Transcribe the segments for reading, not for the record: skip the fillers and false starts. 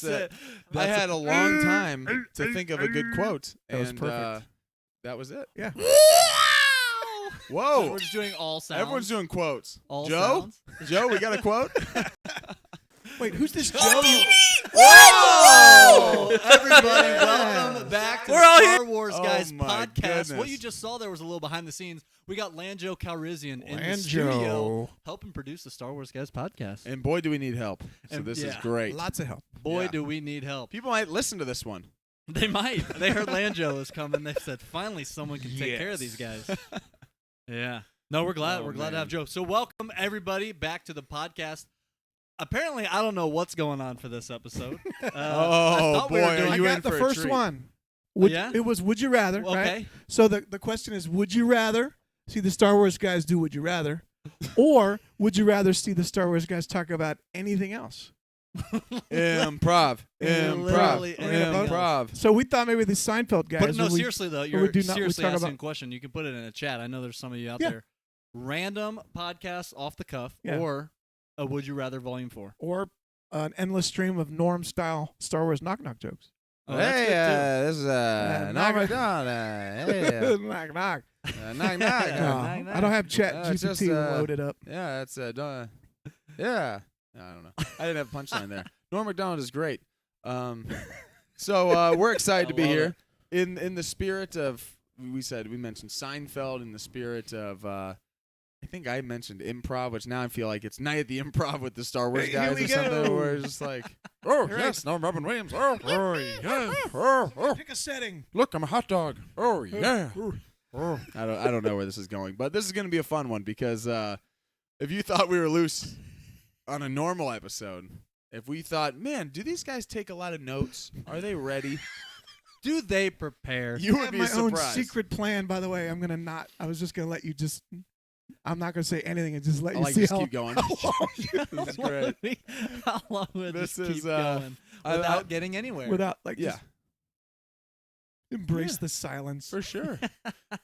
That's it. I had a long time to think of a good quote. That was and, perfect. That was it. Yeah. Whoa. We're just doing all sounds. Everyone's doing quotes. all Joe? sounds. Joe, we got a quote? Wait, who's this Joe? Whoa! Everybody, welcome back to We're the all Star Wars Oh Guys my podcast. What goodness. you just saw there was a little behind the scenes. We got Lanjo Calrissian in the Lanjo. studio helping produce the Star Wars Guys podcast. And boy, do we need help. So And- this is yeah. great. Lots of help. Boy, Yeah. do we need help. People might listen to this one. They might. They heard Lanjo is coming. They said, finally, someone can take care of these Yes. guys. Yeah. No, we're glad. Oh, we're glad to man. have Joe. So welcome, everybody, back to the podcast. Apparently, I don't know what's going on for this episode. I thought we were boy, are doing I you in got the for a first treat. one. Yeah? It was Would You Rather, right? Okay. So the question is, would you rather see the Star Wars guys do Would You Rather, or would you rather see the Star Wars guys talk about anything else? Improv. Literally Improv. Improv. So we thought maybe the Seinfeld guys. But no, would we- seriously though, we you're do not- we seriously talk asking about- a question. You can put it in a chat. I know there's some of you out Yeah. there. Random podcasts off the cuff, Yeah. or a Would You Rather Volume 4. or an endless stream of Norm-style Star Wars knock-knock jokes. Oh, that's good, too. This is knock- Norm Macdonald. Hey, knock, knock. knock, knock. No, I don't have Chat it's just, GPT loaded up. Yeah, that's yeah. I don't know. I didn't have a punchline there. Norm Macdonald is great. So we're excited to be love here in the spirit of we mentioned Seinfeld in the spirit of I think I mentioned improv, which now I feel like it's Night at the Improv with the Star Wars Here guys we or something. go. Where it's just like, oh yes, no Robin Williams. Oh yeah. Oh, Pick a setting. look, I'm a hot dog. Oh yeah. I don't know where this is going, but this is going to be a fun one because if you thought we were loose on a normal episode, if we thought, man, do these guys take a lot of notes? Are they ready? Do they prepare? You I would have be my own surprised. secret plan, by the way. I was just gonna let you just. I'm not gonna say anything and just let I you like see just how. keep going. how This is great. How long would This this is, keep going without I- getting anywhere? without like Yeah, just embrace Yeah. the silence. for sure.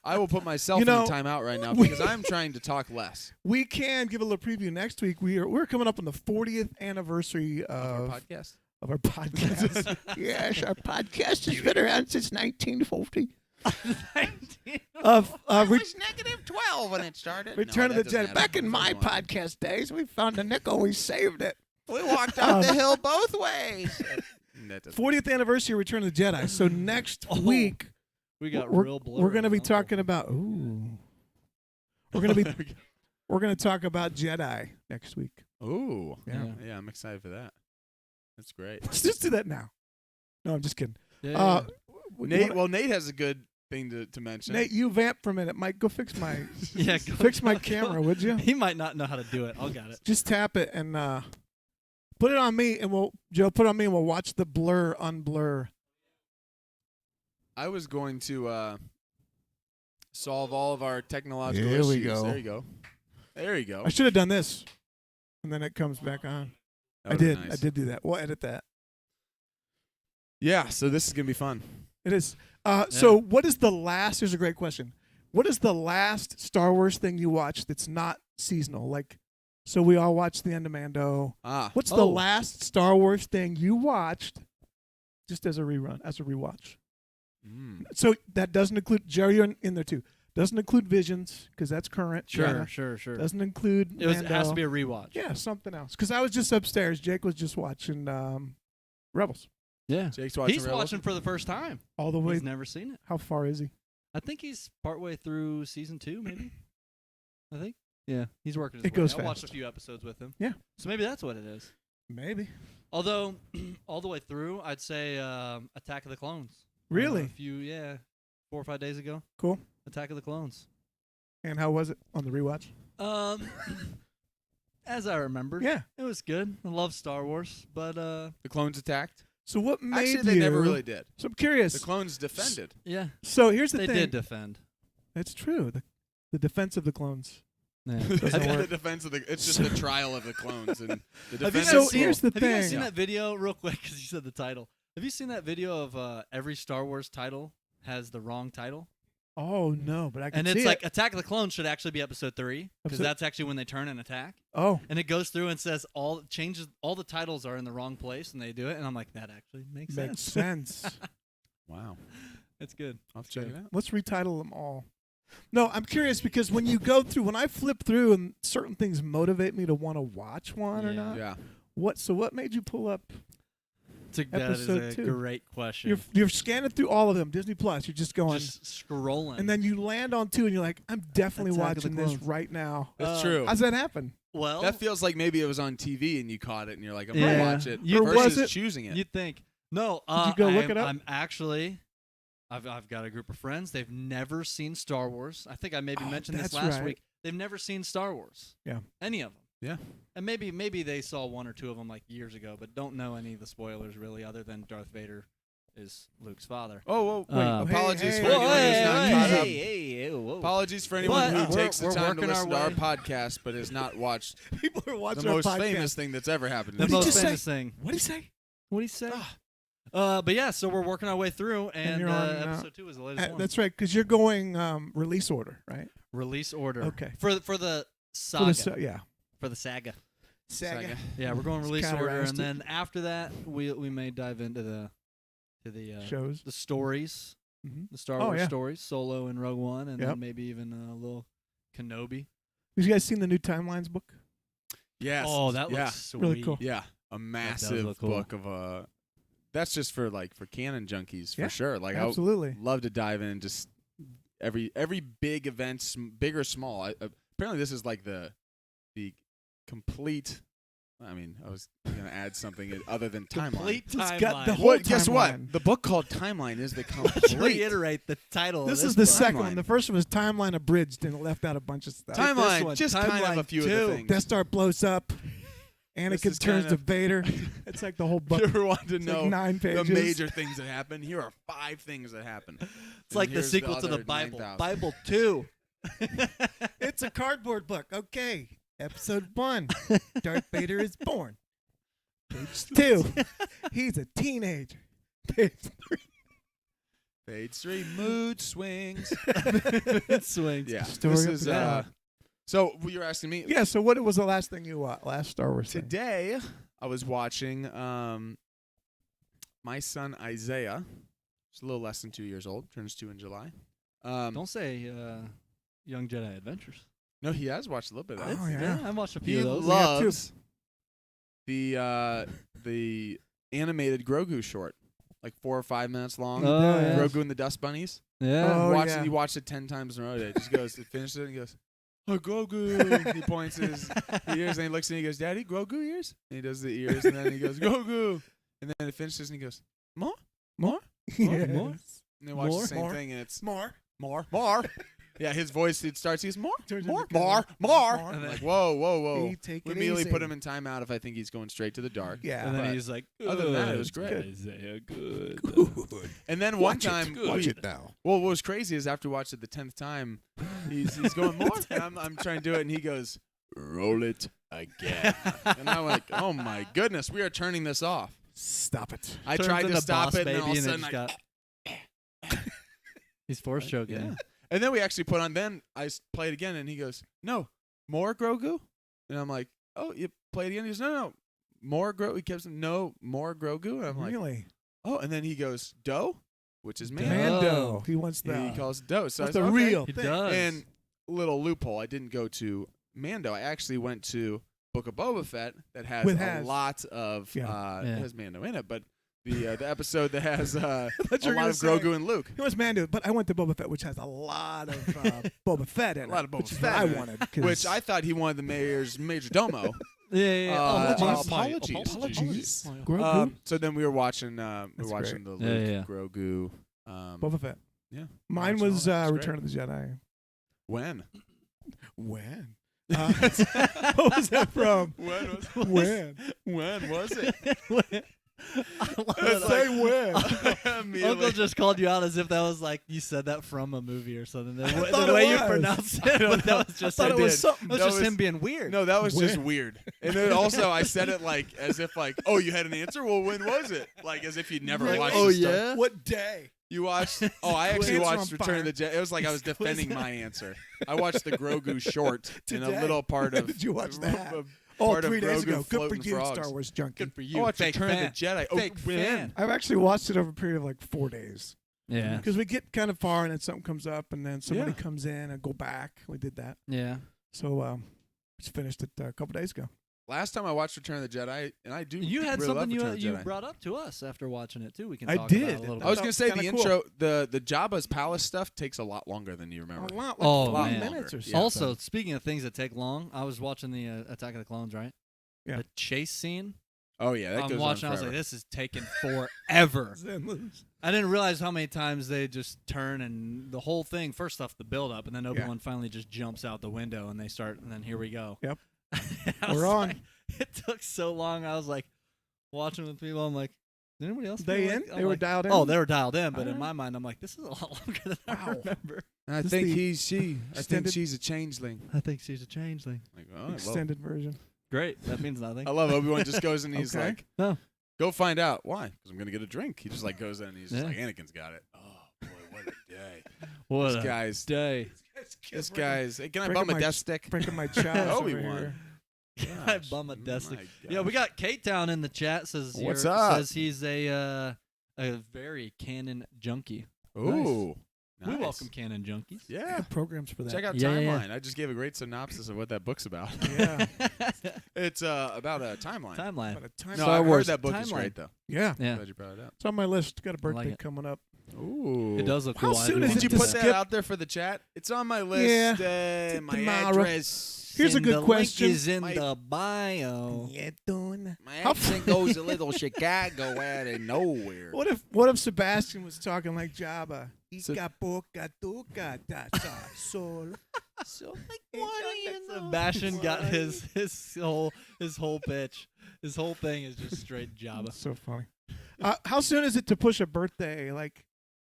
I will put myself You know, in timeout right now we- because I'm trying to talk less. We can give a little preview next week. We're coming up on the 40th anniversary Our of podcast. our podcast. Yes, our podcast has been around since 1940. Of -12 when it started. Return of the Jedi. Back in my podcast days, we found a nickel, we saved it. we walked up the hill both ways. 40th anniversary of Return of the Jedi. So next Oh, week We got we're, real blurry. we're going to be huh? talking about we're going to talk about Jedi next week. Ooh, Yeah. yeah, I'm excited for that. That's great. Let's just do that now. No, I'm just kidding. Yeah, Uh, Nate, well, Nate has a good thing to mention. Nate, you vamp for a minute. Mike, go fix my yeah, go- fix my go- camera, would you? He might not know how to do it. I'll got it. Just tap it and put it on me, and Joe, put it on me, and we'll watch the blur unblur. I was going to solve all of our technological Here we issues. go. There you go. There you go. I should have done this, and then it comes back on. That I would've did. been I nice. did do that. We'll edit that. Yeah, so this is gonna be fun. It is. So, what is the last? Here's a great question. What is the last Star Wars thing you watched that's not seasonal? Like, so we all watched the end of Mando. Ah, What's the Oh. last Star Wars thing you watched, just as a rerun, as a rewatch? So that doesn't include Jerry. You're in there too. Doesn't include Visions because that's current. Sure, Yeah. sure. Doesn't include. It has to Mando. be a rewatch. Yeah, something else. Because I was just upstairs. Jake was just watching Rebels Yeah. Jake's watching. He's Rebels. watching for the first time. all the way. He's never seen it. How far is he? I think he's partway through season 2, maybe. I think. Yeah, he's working his It way. goes I watched a fast. few episodes with him. Yeah. So maybe that's what it is. Maybe. Although, all the way through, I'd say Attack of the Clones. Really? A few, 4 or 5 days ago. Cool. Attack of the Clones. And how was it on the rewatch? As I remember, Yeah. it was good. I love Star Wars, but The clones attacked. So what made Actually, they you? never really did. So I'm curious. The clones defended. yeah, So here's the they thing. did defend. That's true. The defense of the clones. Yeah. It's Doesn't not the work. defense of the. It's just the trial of the clones and the Have you defense. So guys seen- here's the Have you guys thing. seen that video real quick? Because you said the title. Have you seen that video of every Star Wars title has the wrong title? Oh no, but I can And see it's like it. Attack of the Clones should actually be episode 3 because Episode- that's actually when they turn and attack. Oh, And it goes through and says all the titles are in the wrong place, and they do it. And I'm like, that actually makes makes sense. sense. Wow. It's good. I'll have to check it out. Let's retitle them all. No, I'm curious because when you go through, when I flip through and certain things motivate me to want to watch one or Yeah. not. Yeah. What made you pull up? That is Episode a 2. great question. You're scanning through all of them, Disney Plus. You're just going, Just scrolling. and then you land on 2, and you're like, I'm definitely Attack of the watching this Clones. right now. That's Uh, true. How's that happen? well, That feels like maybe it was on TV and you caught it and you're like, I'm Yeah. gonna watch it. You- Or was versus it- choosing it. you'd think. No, Did you go look it up? I'm actually. I've got a group of friends. They've never seen Star Wars. I think I maybe Oh, mentioned this that's last right. week. They've never seen Star Wars. Yeah. Any of them. Yeah. And maybe they saw one or two of them like years ago, but don't know any of the spoilers really, other than Darth Vader is Luke's father. Oh, whoa. Wait, Apologies hey, for hey, anyone who's not caught up. hey, whoa. Apologies for anyone But who takes the we're time to working our listen to our way. podcast but has not watched People are watching the our most podcast. famous thing that's ever happened. The What did you most say? famous thing. What do you say? What do you say? Ah. But yeah, so we're working our way through, and you're on, episode 2 is the latest one. That's right, because you're going release order, right? Release order. Okay. For the For saga. the yeah. For the saga. Saga. Yeah, we're going It's release order, categorized and then after that, we may dive into the Shows. the stories, Mm-hmm. the Star Oh, Wars yeah. stories, Solo and Rogue One, and Yep. then maybe even a little Kenobi. Have you guys seen the new Timelines book? Yes. Oh, that yeah. looks sweet. Really cool. Yeah. A massive look cool. book of that's just for canon junkies for Yeah, sure. Like Absolutely. I love to dive in and just every big event, big or small. Apparently this is like the complete. I mean, I was gonna add something other than timeline. Complete It's got timeline. the whole What? Guess what? timeline. The book called Timeline is the Let's complete reiterate the title. This of is the book. second Timeline. one. The first one was Timeline Abridged, and it left out a bunch of stuff. timeline. one, Just kind of Timeline a few of 2. the things. Death Star blows up. This Anakin is turns kind to of- Vader. It's like the whole If book. you ever wanted to It's know like 9 the pages. major things that happen, here are 5 things that happen. It's like the sequel to the other Bible. 9,000. Bible 2. It's a cardboard book. Okay. Episode 1. Darth Vader is born. Page 2. He's a teenager. Page 3. Page 3, mood swings. It swings. Yeah. Story This of is the God. so you're asking me Yeah, so what was the last thing you watched? Last Star Wars thing? today I was watching my son Isaiah. He's a little less than 2 years old, turns 2 in July. Don't say Young Jedi Adventures. No, he has watched a little bit of that. Oh, yeah. I watched a He few of those. got two. loves the animated Grogu short, like 4 or 5 minutes long. Oh, yeah. Grogu and the Dust Bunnies. Yeah. Oh, Watched yeah. it, he watched it 10 times in a row today. Just goes, he finishes it and he goes, oh, Grogu. He points his ears and he looks and he goes, Daddy, Grogu ears? And he does the ears and then he goes, Grogu. And then it finishes and he goes, more? Yes. more? And they watch More? the same More? thing and it's More. more. Yeah, his voice, it starts, he's more, Turns more, into more, Kevin. more. More. I'm like, whoa. Hey, take We it immediately easy. put him in timeout if I think he's going straight to the dark. Yeah. And then But he's like, other than that, it "Good, was great." Isaiah, good. And then one time, Watch it now. well, what was crazy is after we watched it the 10th time, he's going more. And I'm trying to do it, and he goes, roll it again. And I'm like, oh my goodness, we are turning this off. Stop it. I Turns tried to into stop Boss it, and then Baby, all of a it sudden, just I, He's force choking. yeah. And then we actually put on, then I play it again, and he goes, no, more Grogu? And I'm like, oh, you play it again? He goes, no, more Grogu. He kept saying, no, more Grogu. And I'm like, Really? oh, and then he goes, Doe, which is man. Mando. He wants the. He calls it Doe. So wants I the said, okay. real He thing. does. And little loophole, I didn't go to Mando. I actually went to Book of Boba Fett that has With a has. lot of Yeah. it has Mando in it, but the episode that has a Thought you were lot gonna of say- Grogu and Luke. He wants Mando, but I went to Boba Fett, which has a lot of Boba Fett in it. A lot of Boba which is Fett what I in it. wanted. 'cause- Which I thought he wanted the major domo. yeah. Apologies. Grogu? So then we were watching That's the Luke Yeah. Grogu. Boba Fett. Yeah. Mine watching all was that. It's Return great. of the Jedi. When? When? What was that from? When was When? when was it? Say when. Uncle just called you out as if that was like you said that from a movie or something. The, thought the it way you was. pronounced it, but that was just I thought him it was being- something. That was That just was- him being weird. No, that was just When? weird. And then also I said it like as if like, oh, you had an answer? Well, when was it? Like as if you'd never Like, watched oh, the stuff. yeah? What day? You watched? Oh, I actually Quiz watched on Return of the Fire. Jedi. It was like I was Quiz. defending my answer. I watched the Grogu short in a Today. little part of. Did you watch that? a Oh, part of 3 days Grogu ago. Good for floating you, frogs. Star Wars junkie. Good for I you. watched Fake Return fan. of the Jedi. Fake oh, man. fan. I've actually watched it over a period of like 4 days. Yeah. Because we get kind of far and then something comes up and then somebody Yeah. comes in and go back. We did that. Yeah. So just finished it a couple days ago. Last time I watched Return of the Jedi, and I do. You had really love something Return of the you Jedi. brought up to us after watching it too. We can I talk did. about it a little bit. I was gonna say Kinda the cool. intro, the Jabba's palace stuff takes a lot longer than you remember. A lot, like Oh, 40 man. minutes or so. Yeah. Also, speaking of things that take long, I was watching the Attack of the Clones, right? Yeah. The chase scene. Oh yeah, that I'm goes watching. on I was like, forever. this is taking forever. Then lose. I didn't realize how many times they just turn and the whole thing. First off, the build up, and then Obi-Wan finally just jumps out the window, and they start. And then here we go. Yep. I was We're on. like- it took so long. I was like watching with people. I'm like, did anybody else? They feel in? like- I'm They were like, dialed in? Oh, they were dialed in. But in Alright. my mind, I'm like, this is a lot longer than I Wow. remember. I This think the she. I think extended- she's a changeling. I think she's a changeling. Like, all right, well. Extended version. Great. That means nothing. I love Obi-Wan just goes and he's Okay. like, No. go find out. Why? Because I'm going to get a drink. He just like goes in and he's just Yeah. like, Anakin's got it. Oh, boy, what a day. What This a guy's, day. this guy's, hey, can I Breaking bum a my- death stick? Breaking my child. Obi-Wan. I Gosh, bum a desk. my Yeah, we gosh. got Kate Town in the chat. Says What's you're- up? Says he's a very canon junkie. Ooh. We Nice. welcome canon junkies. Yeah. Good programs for that. Check out Yeah, yeah, Timeline. I just gave a great synopsis of what that book's about. Yeah. It's about a timeline. Timeline. But a time- No, Star I've Wars heard that book is timeline. great though. Yeah. Yeah, Glad you brought it up. It's on my list. Got a like birthday it. coming up. Ooh. it does look How cool. I soon do is want Did you to put skip- that out there for the chat? It's on my list. Yeah. My Tomorrow. address. Here's a And good the question. Link is in My- the bio. Yeah, doing. My How- accent goes a little Chicago out of nowhere. What if Sebastian was talking like Jabba? So- Sol. So, Sebastian got his whole pitch. His whole thing is just straight Jabba. That's so funny. How soon is it to push a birthday? Like,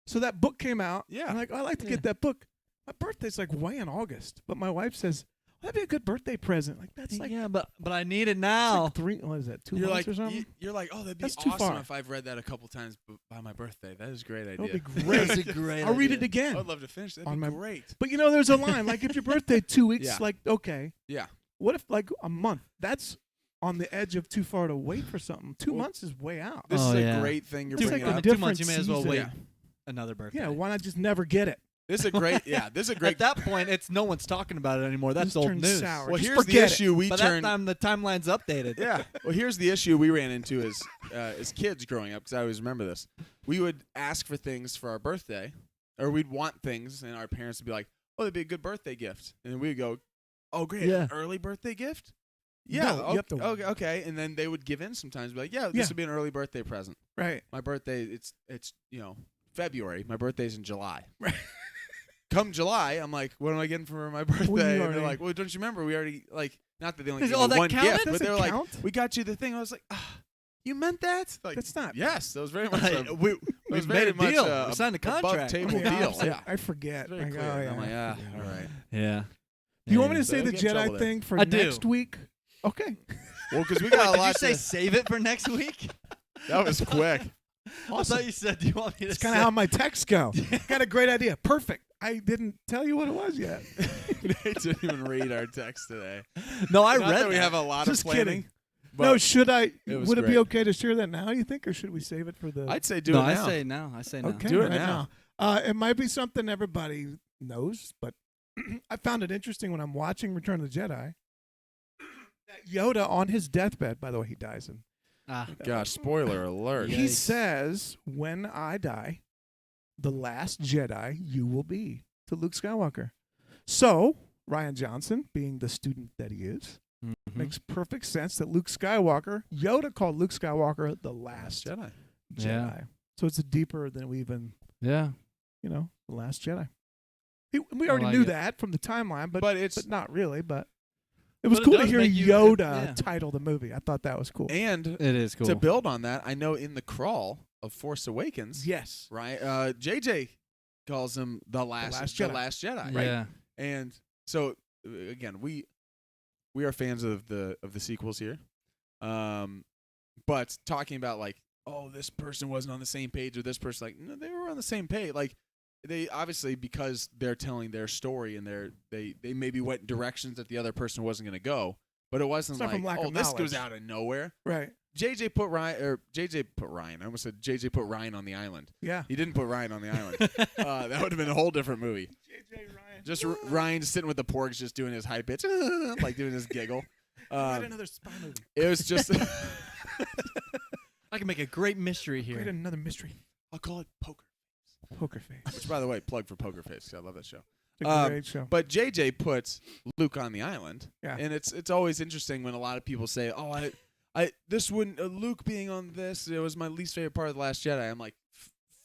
so that book came out. Yeah. I'm like, oh, I'd like to Yeah. get that book. My birthday's like way in August, but my wife says that'd be a good birthday present. Like that's like, Yeah, but I need it it's now. like 3. What is that? 2 you're months like, or something? you're like, oh, that'd be That's too awesome far. if I've read that a couple times by my birthday. That is a great That would idea. be great. That's a great I'll read idea. it again. I'd love to finish. That'd On be my- great. But you know, there's a line like if your birthday 2 weeks, Yeah. like okay. Yeah. What if like a month? That's on the edge of too far to wait for something. 2 Well, months is way out. This Oh, is a yeah. great thing you're It's bringing like a up. 2 months, you different may as well wait season. another birthday. Yeah, why not just never get it? This is a great. Yeah, this is a great. At that point, it's no one's talking about it anymore. That's Just old turn news. sour. well, Just here's the forget it. issue we By turned. that time, the timeline's updated. Yeah. Well, here's the issue we ran into as kids growing up, because I always remember this. We would ask for things for our birthday, or we'd want things, and our parents would be like, "Oh, that'd be a good birthday gift," and we'd go, "Oh, great, Yeah. an early birthday gift." Yeah. No, you have to- okay. And then they would give in sometimes, be like, "Yeah, Yeah. this would be an early birthday present." Right. My birthday, it's February. My birthday's in July. Right. Come July, I'm like, what am I getting for my birthday? you And already- they're like, well, don't you remember? We already, like, not that they only Is gave all me that one counted? gift, but Doesn't they were like, count. we got you the thing. I was like, you meant that? Like, That's not. yes, that was very much Like, a, we it was made very a much deal. a We signed a above contract. table Yeah, deal. I- Yeah. I forget. It's very Like, clear. oh, And yeah, I'm like, I all forget. right. Yeah. Do you want me to So say I'll the get in trouble Jedi there. thing for I do. next week? Okay. Well, because we got a Did you lot say to, save it for next week? that was quick. I thought you said, do you want me to That's say kind of how my texts go. Got a great idea. Perfect. I didn't tell you what it was yet. Nate didn't even read our text today. No, I Not read that we that. have a lot Just of planning. kidding. But No, should I? it was Would it be great. okay to share that now, you think, or should we save it for the. I'd say do no, it now. I say now. I say now. Okay, Do it right now. It might be something everybody knows, but I found it interesting when I'm watching Return of the Jedi. That Yoda on his deathbed, by the way, he dies in. Ah, Gosh, spoiler alert. Yeah. He Yikes. says, "When I die, the last Jedi you will be," to Luke Skywalker. So Ryan Johnson, being the student that he is, mhm. makes perfect sense that Luke Skywalker, Yoda called Luke Skywalker the last Jedi. Jedi. Yeah. So it's deeper than we even, Yeah. the last Jedi. We already like knew it. that from the timeline, but But not really. But it was But it cool to does hear make you- Yoda yeah. title the movie. I thought that was cool. and It is cool. to build on that, I know in the crawl of Force Awakens, Yes. right? JJ calls him the last Jedi. Jedi, Yeah. And so again, we are fans of the sequels here, but talking about like oh, this person wasn't on the same page, or this person, like, no, they were on the same page. Like, they obviously, because they're telling their story and they maybe went directions that the other person wasn't going to go, but it wasn't It's not from like, lack oh, of this knowledge. goes out of nowhere. Right. JJ put Ryan. I almost said JJ put Ryan on the island. Yeah. He didn't put Ryan on the island. That would have been a whole different movie. JJ Ryan. Just Ryan just sitting with the porgs, just doing his high pitch, like doing his giggle. Write another spy movie. It was just. I can make a great mystery Write here. another mystery. I'll call it Poker. Poker Face. Which, by the way, plug for Poker Face, 'cause I love that show. It's a great show. But JJ puts Luke on the island, Yeah. and it's always interesting when a lot of people say, "Oh, I this wouldn't Luke being on this. It was my least favorite part of the Last Jedi." I'm like,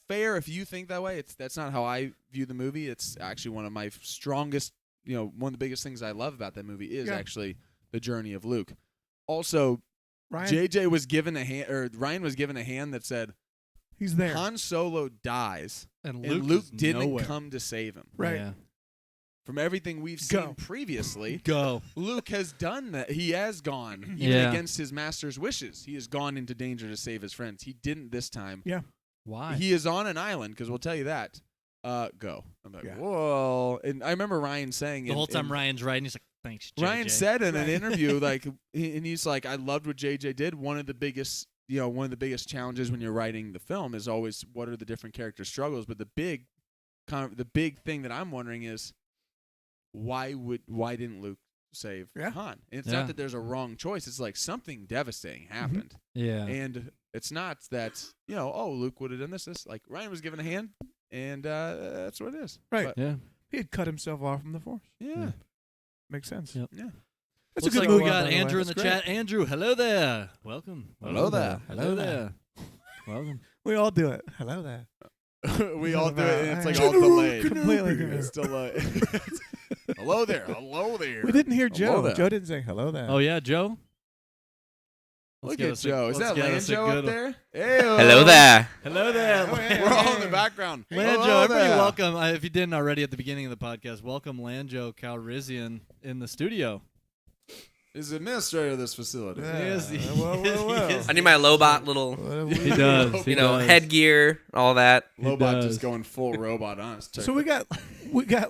fair if you think that way. That's not how I view the movie. It's actually one of my strongest, one of the biggest things I love about that movie is actually the journey of Luke. Also, Ryan, JJ was given a hand, or Ryan was given a hand that said he's there. Han Solo dies, And and Luke, Luke is didn't nowhere. come to save him. Right. Yeah. From everything we've seen Go. previously, Go. Luke has done that. He has gone, even Yeah. against his master's wishes. He has gone into danger to save his friends. He didn't this time. Yeah. Why? He is on an island, because we'll tell you that. Go. I'm like, Yeah. whoa. And I remember Ryan saying the whole time Ryan's writing, he's like, thanks, JJ. Ryan said in an Right. interview, like, and he's like, I loved what JJ did. One of the biggest challenges when you're writing the film is always what are the different character struggles. But the big thing that I'm wondering is why didn't Luke save Yeah. Han? And it's Yeah. not that there's a wrong choice. It's like something devastating happened, Yeah. and it's not that oh, Luke would have done this. Like Ryan was given a hand, and that's what it is. Right. But, Yeah. He had cut himself off from the Force. yeah. Makes sense. Yep. Yeah. That's Looks a good like movie. we got by the way. Andrew in That's the great. chat. Andrew, hello there. Welcome. Hello there. Hello there. Welcome. We all do it. Hello there. We all do it, and it's like General all delayed. Completely It's delayed. Hello there. Hello there. We didn't hear Hello Joe. there. Joe didn't say hello there. Oh, yeah, Joe? Let's Look get at us a- Joe. Is let's that get us a Lanjo good up one. there? Hey-o. Hello there. Hello there. Oh, yeah. We're all in the background. Lanjo, Hello everybody there. welcome. If you didn't already at the beginning of the podcast, welcome Lanjo Calrissian in the studio. Is the administrator of this facility. Yeah. Yes, he- Well, he is. I need my Lobot little, He does. He does. headgear, all that. Lobot does. just going full robot on us. So we got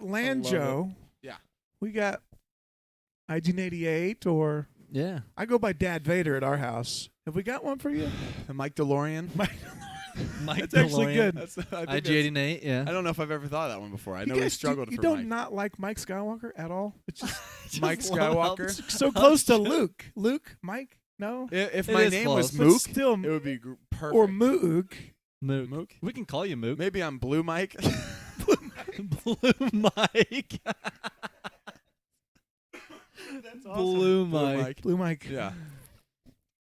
Lanjo. Yeah. We got IG-88, or Yeah. I go by Dad Vader at our house. Have we got one for you? The Mike DeLorean. Mike That's actually DeLorean. good. I think that's- IG-88, yeah. I don't know if I've ever thought of that one before. I You know we guys- struggled you for don't Mike. not like Mike Skywalker at all? It's just Just Mike love how- Skywalker? so close to Luke. Luke? Mike? No? If It my is name was close. But Mook, still, it would be perfect. or Mook. Mook. Mook? We can call you Mook. Maybe I'm Blue Mike. Blue Mike. That's Blue Mike. Blue Mike. Yeah.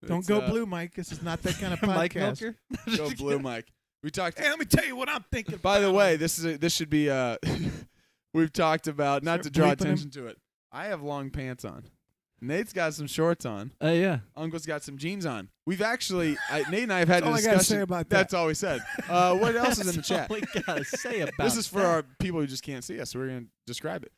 Don't It's, go Blue Mike. This is not that kind of podcast. Mike Milker. Go Blue Mike. We talked. Hey, let me tell you what I'm thinking. By the about. way, this should be we've talked about, not Start to draw bleeping him. attention to it. I have long pants on. Nate's got some shorts on. Yeah. Uncle's got some jeans on. We've actually Nate and I have had That's all a I gotta discussion. say about that. That's all we said. What else is in the That's all chat? we gotta say about This is for that. our people who just can't see us, so we're gonna describe it.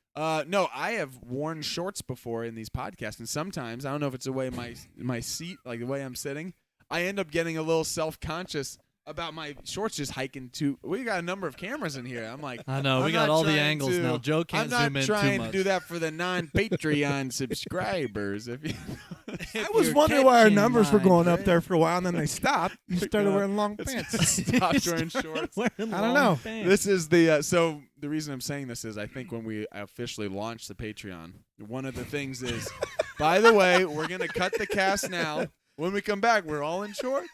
No, I have worn shorts before in these podcasts, and sometimes I don't know if it's the way my seat, like the way I'm sitting, I end up getting a little self-conscious about my shorts just hiking too. We got a number of cameras in here. I'm like, I know. I'm we got not all the trying angles to- now. Joe can't I'm not zoom in trying too to much. do that for the non-Patreon subscribers. If you, I was wondering why our numbers were going up there for a while, and then they stopped. You started Yeah. wearing long pants. Stop wearing shorts. I don't know. This is the so the reason I'm saying this is I think when we officially launch the Patreon, one of the things is, by the way, we're gonna cut the cast now. When we come back, we're all in shorts.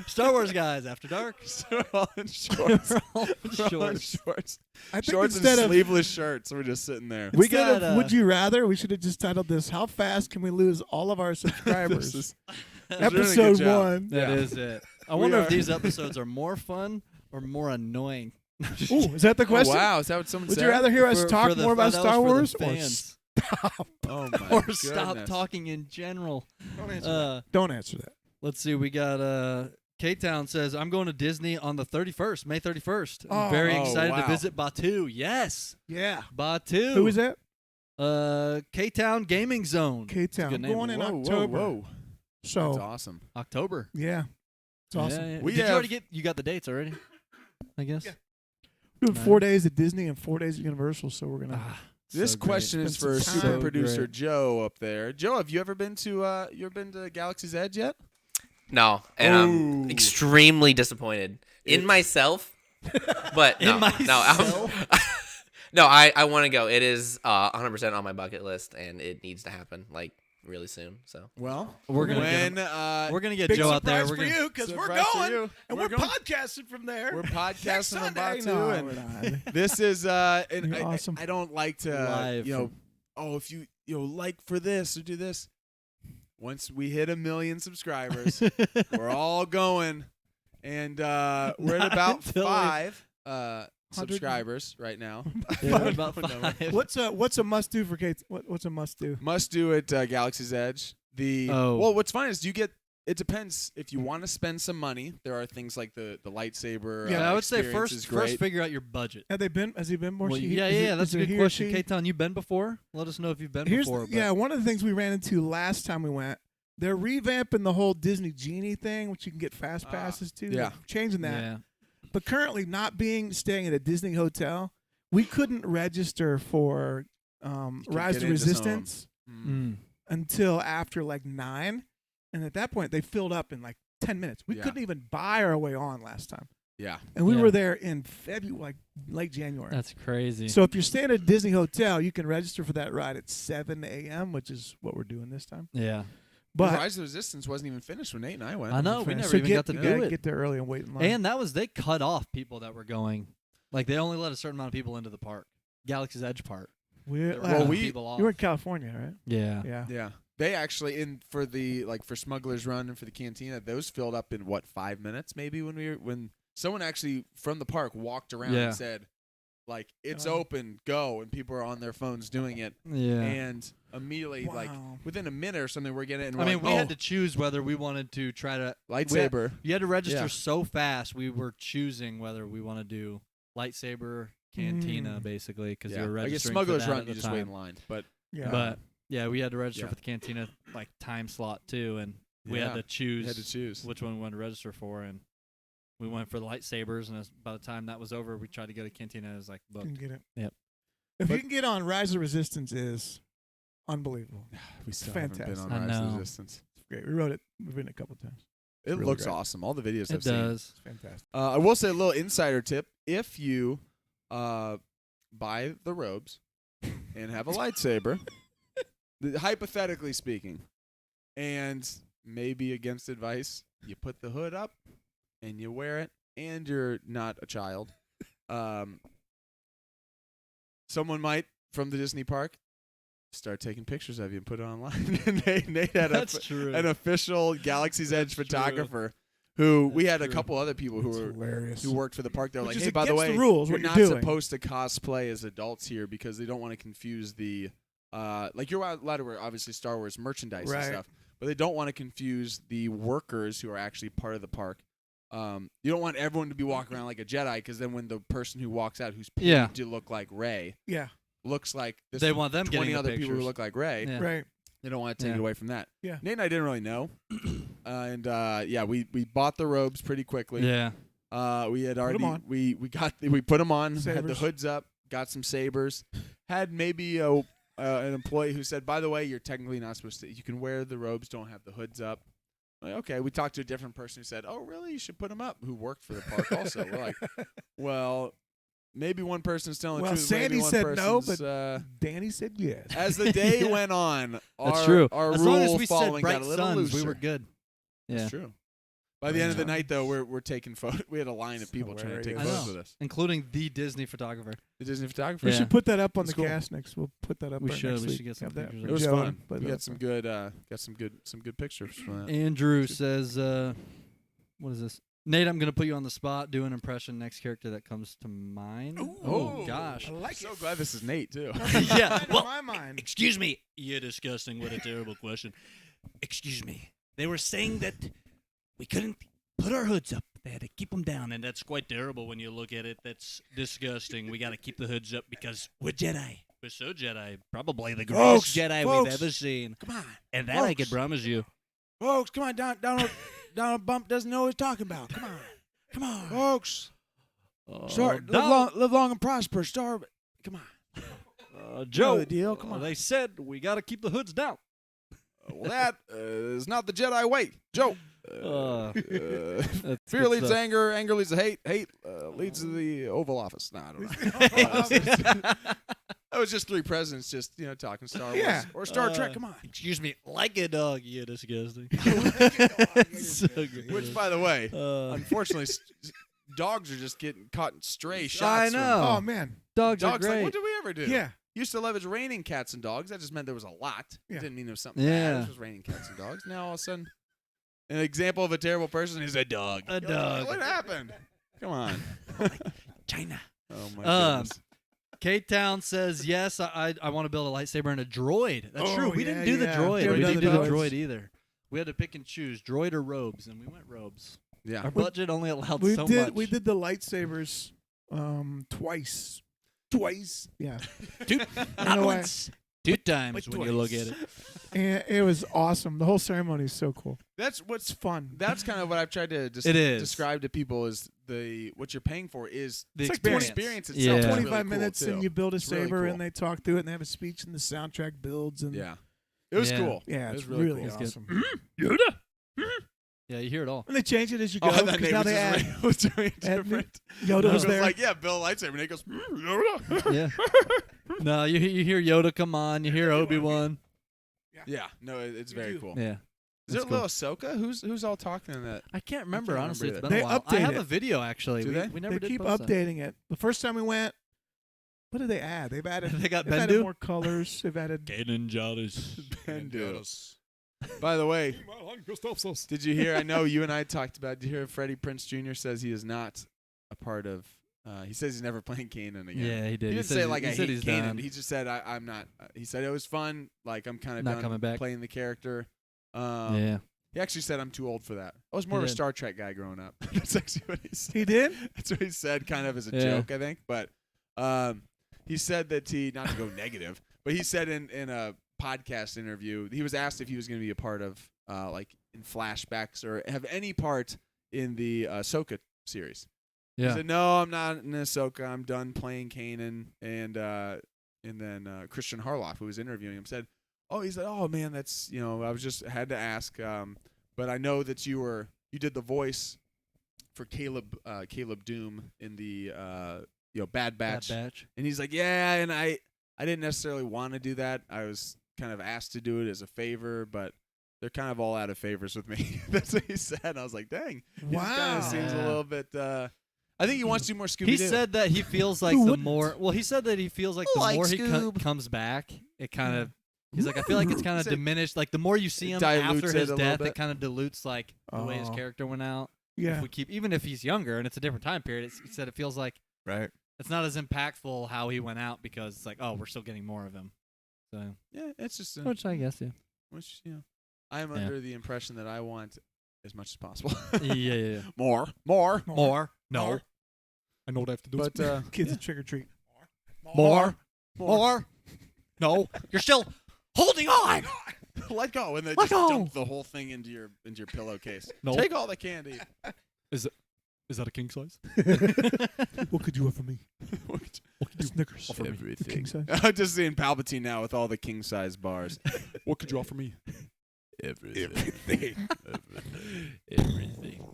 Star Wars guys after dark. So we're all in shorts. We're all in We're all in shorts. shorts. I think Shorts instead and of sleeveless shirts. We're just sitting there. instead Instead, of Would You Rather, we should have just titled this "How Fast Can We Lose All of Our Subscribers?" This is Episode doing a good job. 1. That Yeah. is it. I We wonder if are- these episodes are more fun or more annoying. Ooh, is that the Oh, question? wow, is that what someone Would said? you rather hear us For- talk for the- more about that was Star for the Wars or fans. stop? Oh my or goodness. stop talking in general. Don't answer that. Don't answer that. Let's see. We got K-Town says, I'm going to Disney on the 31st, May 31st. I'm Oh. very Oh, excited to wow. visit Batu. Yes. Yeah. Batu. Who is that? K-Town Gaming Zone. K-Town. good name. Going in Whoa, October. whoa, whoa. So That's awesome. October. yeah. It's awesome. Yeah, yeah. We Did you have- already get? You got the dates already? I guess. Yeah. We're doing Nice. 4 days at Disney and 4 days at Universal, so we're gonna. This So great. question is for Spend some super time. producer Great. Joe up there. Joe, have you ever been to Galaxy's Edge yet? No, and I'm Ooh. extremely disappointed in It's- myself. But In no, myself? no, I want to go. It is 100% on my bucket list, and it needs to happen like really soon. So Well, We're gonna when We're gonna get Big Joe out there. surprise We're for gonna. you because we're Surprise for going you. and We're we're going. podcasting from there. we're Next podcasting about Sunday. to, No, and we're not. this is and You're awesome. I don't like to Live if you like for this or do this. Once we hit 1 million subscribers, we're all going, and we're at about until we- 5 subscribers right now. Yeah, we're about Phone number. 5. What's a must do for Kate? What's a must do? Must do at Galaxy's Edge. Well, what's fun is it depends if you want to spend some money. There are things like the lightsaber. Yeah, I would say experience is first great. figure out your budget. Has he been more? Well, she- yeah, is it- that's is a it good he or question. she? K-Town, you been before? Let us know if you've been Here's before. yeah, one of the things we ran into last time we went. They're revamping the whole Disney Genie thing, which you can get fast passes to. yeah. They're changing but, that. yeah. But currently, not staying at a Disney hotel, we couldn't register for can Rise get to into some. Resistance Mm. until after like 9, and at that point they filled up in like 10 minutes. We Yeah. couldn't even buy our way on last time, Yeah. and we Yeah. were there in February, like late January. That's crazy. So if you're staying at a Disney hotel, you can register for that ride at 7 a.m., which is what we're doing this time. yeah, But Rise of the Resistance wasn't even finished when Nate and I went. I know. We never so even get, got to you do gotta it. get there early and wait in line. And that was they cut off people that were going. Like they only let a certain amount of people into the park, Galaxy's Edge Park. we're, They were Well, cutting we- people off. you were in California, right? yeah. Yeah. Yeah. They actually for Smuggler's Run and for the Cantina, those filled up in 5 minutes maybe when someone actually from the park walked around Yeah. and said like it's Oh. open, go, and people are on their phones doing it, Yeah. and immediately like Wow. within a minute or something we're getting it. And I we're mean, like, we oh, had to choose whether we wanted to try to. lightsaber. You had to register Yeah. so fast. We were choosing whether we want to do lightsaber, cantina, basically, because you were I guess registering. Smuggler's for that Run at you the just wait time. in line, but Yeah. But yeah, we had to register Yeah. for the cantina like time slot too, and we Yeah. had to choose you had to choose. which one we wanted to register for, and we went for the lightsabers. And by the time that was over, we tried to go to cantina. It was like, you booked. can get it. Yep. If But- you can get on Rise of Resistance, is unbelievable. We still haven't been on fantastic. I Rise of know. the Resistance. It's great. We've written it a couple times. It really looks great. awesome. All the videos I've It seen. does. It's fantastic. I will say a little insider tip: if you buy the robes and have a lightsaber, hypothetically speaking, and maybe against advice, you put the hood up and you wear it, and you're not a child. Someone might from the Disney park start taking pictures of you and put it online. And Nate had That's true. an official Galaxy's Edge That's photographer who we That's had a true. couple other people who It's were hilarious. who worked for the park. They're Which like, is hey, by the against way, the rules, you're what you're not doing. supposed to cosplay as adults here because they don't want to confuse the like you're allowed to wear obviously Star Wars merchandise Right. and stuff, but they don't want to confuse the workers who are actually part of the park. You don't want everyone to be walking around like a Jedi because then when the person who walks out who's paid Yeah. to look like Rey Yeah. looks like this They want them 20 getting the other people who pictures. look like Rey. Yeah. Right. They don't want to take Yeah. it away from that. Yeah. Nate and I didn't really know, and yeah, we bought the robes pretty quickly. Yeah. We had already 'em on. we put them on, had the Sabers. hoods up, got some sabers, had maybe an employee who said, by the way, you're technically not supposed to. You can wear the robes, don't have the hoods up. Like, okay, we talked to a different person who said, oh really, you should put them up. Who worked for the park also. We're like, well, maybe one person's telling Well, the truth. maybe Sandy one said no, person's, but Danny said yes. as the day Yeah. went on, That's our, true. our As rule long as we said following bright got a little suns, looser. we were good. Yeah. That's true. By the end of the Yeah. night, though, we're taking photos. We had a line of people trying to take hilarious. I photos know. with us. Including the Disney photographer. The Disney photographer. We Yeah. should put that up on That's the cool. cast next. We'll put that up. We right should. next We week. should get some Have that pictures for It was Joe fun. and put We it got up. some good pictures from that. Andrew says, what is this? Nate, I'm going to put you on the spot. Do an impression. Next character that comes to mind. Ooh. Gosh. I like so it. glad this is Nate too. Yeah, In well, my mind. Excuse me. You're disgusting. What a terrible question. Excuse me. They were saying that we couldn't put our hoods up. They had to keep them down, and that's quite terrible when you look at it. That's disgusting. We got to keep the hoods up because we're Jedi. We're so Jedi. Probably the greatest Jedi we've ever seen. Come on, And that I folks. can promise you. folks, come on down Donald Bump doesn't know what he's talking about. Come on, folks. Donald- Live long and prosper. Come on. Joe, the deal. Come on. they said we got to keep the hoods down. Well, that is not the Jedi way. Joe. That's Fear good leads to stuff. anger. Anger leads to hate. Hate leads to the Oval Office. Nah, I don't know. That was just three presidents just, talking Star Wars. Yeah. Or Star Trek. Come on. Excuse me, like a dog. Yeah, disgusting. So good. Which, by the way, unfortunately, dogs are just getting caught in stray shots. I from- know. Oh man. Dogs are Dogs, like, great. what did we ever do? Yeah. Used to love it's raining cats and dogs. That just meant there was a lot. Yeah. It didn't mean there was something Yeah. bad. It was raining cats and dogs. Now all of a sudden, an example of a terrible person is a dog. A You're like, dog. what happened? Come on. China. Oh my goodness. K-Town says, yes, I want to build a lightsaber and a droid. That's Oh, true. We yeah, didn't do the yeah. droid. Yeah, We we didn't did do the the droids. droid either. We had to pick and choose, droid or robes, and we went robes. Yeah. Our budget only allowed We so did much. we did the lightsabers twice. Twice. Yeah. Not know, once. Two times Like when you look at twice. it. And it was awesome. The whole ceremony is so cool. That's It's what's fun. that's kind of what I've tried to It is. describe to people is what you're paying for is The It's like experience. experience itself. Yeah. is really 25 cool, minutes too. and you build a It's really saber cool. and they talk through it and they have a speech and the soundtrack builds and Yeah. It was Yeah. cool. yeah, It it's was really really cool. awesome. Yeah, you hear it all. And they change it as you go Oh, that because name now was they just add was doing add different. Yoda It was was there. like, yeah, Bill lightsaber, and he goes, Yoda. Yeah. No, you hear Yoda come on. You hear Obi-Wan. Yeah, no, it's You very do. cool. Yeah. Is there That's a little Ahsoka? Who's all talking in that? I can't remember, remember honestly. It's either. been a They while. I update have it. a video, actually. Do we, they? we never they did keep post that. updating it. The first time we went, what did they add? They've added They got they've added Bendu? more colors. They've added Kanan Jarrus. By the way, did you hear? I know you and I talked about. Did you hear Freddie Prinze Jr. says he is not a part of. He says he's never playing Kanan again. Yeah, he did. He didn't said say he- like he I said hate he's Kanan. done. He just said I'm not. He said it was fun. Like I'm kind of Not done coming back. playing the character. Yeah. He actually said I'm too old for that. I was more He of a did. Star Trek guy growing up. That's actually what he said. he did? That's what he said, kind of as a Yeah. joke, I think. But he said that not to go negative, but he said in a podcast interview, he was asked if he was going to be a part of like in flashbacks or have any part in the Ahsoka series. He Yeah. said, "No, I'm not in Ahsoka. I'm done playing Kanan." And then Christian Harloff, who was interviewing him, said, "Oh, he said, oh man, that's I was just had to ask, but I know that you did the voice for Caleb Doom in the Bad Batch." Bad Batch. And he's like, "Yeah, and I didn't necessarily want to do that. I was kind of asked to do it as a favor, but they're kind of all out of favors with me." That's what he said. And I was like, "Dang, he just kind Wow. of seems a Yeah. little bit." I think he wants to do more Scooby-Doo. He said that he feels like Who the wouldn't? more. Well, he said that he feels like the Like more Scoob. comes back, it kind of. He's like, I feel like it's kind of Said- diminished. Like the more you see It him dilutes after it his a little death, bit. it kind of dilutes like the way his Oh. character went out. Yeah. If we keep, even if he's younger and it's a different time period, he said it feels like Right. it's not as impactful how he went out because it's like, oh, we're still getting more of him. So, Yeah, it's just which I guess, yeah, which I am Yeah. under the impression that I want as much as possible. yeah. more. More, no, More. I know what I have to do. But Kids a trick or treat. more, no, you're still holding on. let go and then Let just go. dump the whole thing into your pillowcase. No. Take all the candy. Is that a king size? What could you offer me? What A Snickers. offer me? The king size. I'm just seeing Palpatine now with all the king size bars. What could you offer me? Everything. Everything.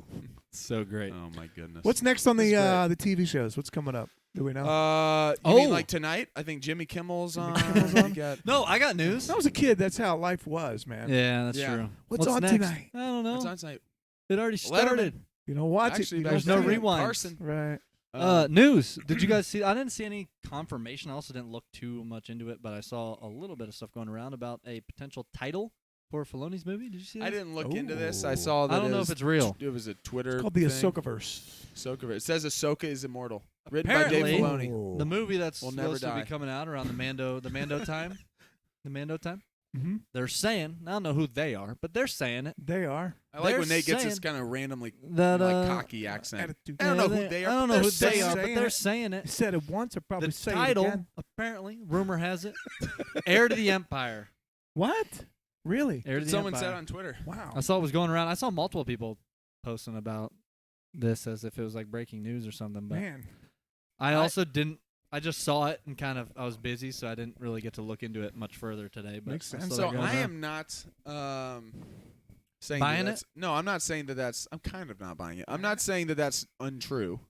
So great. Oh my goodness. What's next on the That's TV shows? What's coming up? Do we know? You mean Oh. like tonight? I think Jimmy Kimmel's on. Kimmel's on? We got- No, I got news. When I was a kid, that's how life was, man. Yeah, that's Yeah. true. What's on next? tonight? I don't know. It's on tonight. It already Letterman. started. You don't watch Actually, it. You back don't There's no see it. rewind. Carson. Right. News. Did you guys see? I didn't see any confirmation. I also didn't look too much into it, but I saw a little bit of stuff going around about a potential title for Filoni's movie. Did you see that? I didn't look into this. Ooh. I saw that. I don't know if it's real. It was a Twitter. It's called the thing. Ahsokaverse. Ahsoka. It says Ahsoka is immortal. Written by Apparently- Dave Filoni. The movie that's Will never supposed to die. be coming out around the Mando time. The Mando time. Mm-hmm. They're saying, I don't know who they are, but they're saying it. They are. I like They're when Nate gets this saying kind of randomly That cocky accent. Attitude. I don't yeah, know who they are. I don't but know who they're they are, saying but they're it. saying You it. said it once. I'll probably The say title, it again. apparently, rumor has it, Heir to the Empire. What? Really? Heir to the Someone Empire. said on Twitter. Wow. I saw it was going around. I saw multiple people posting about this as if it was like breaking news or something. But Man, I also didn't. I just saw it and I was busy, so I didn't really get to look into it much further today. But Makes I sense. saw So that going I down. am not saying Buying that that's, No, I'm not saying that that's. I'm kind of not buying it. I'm not saying that that's untrue.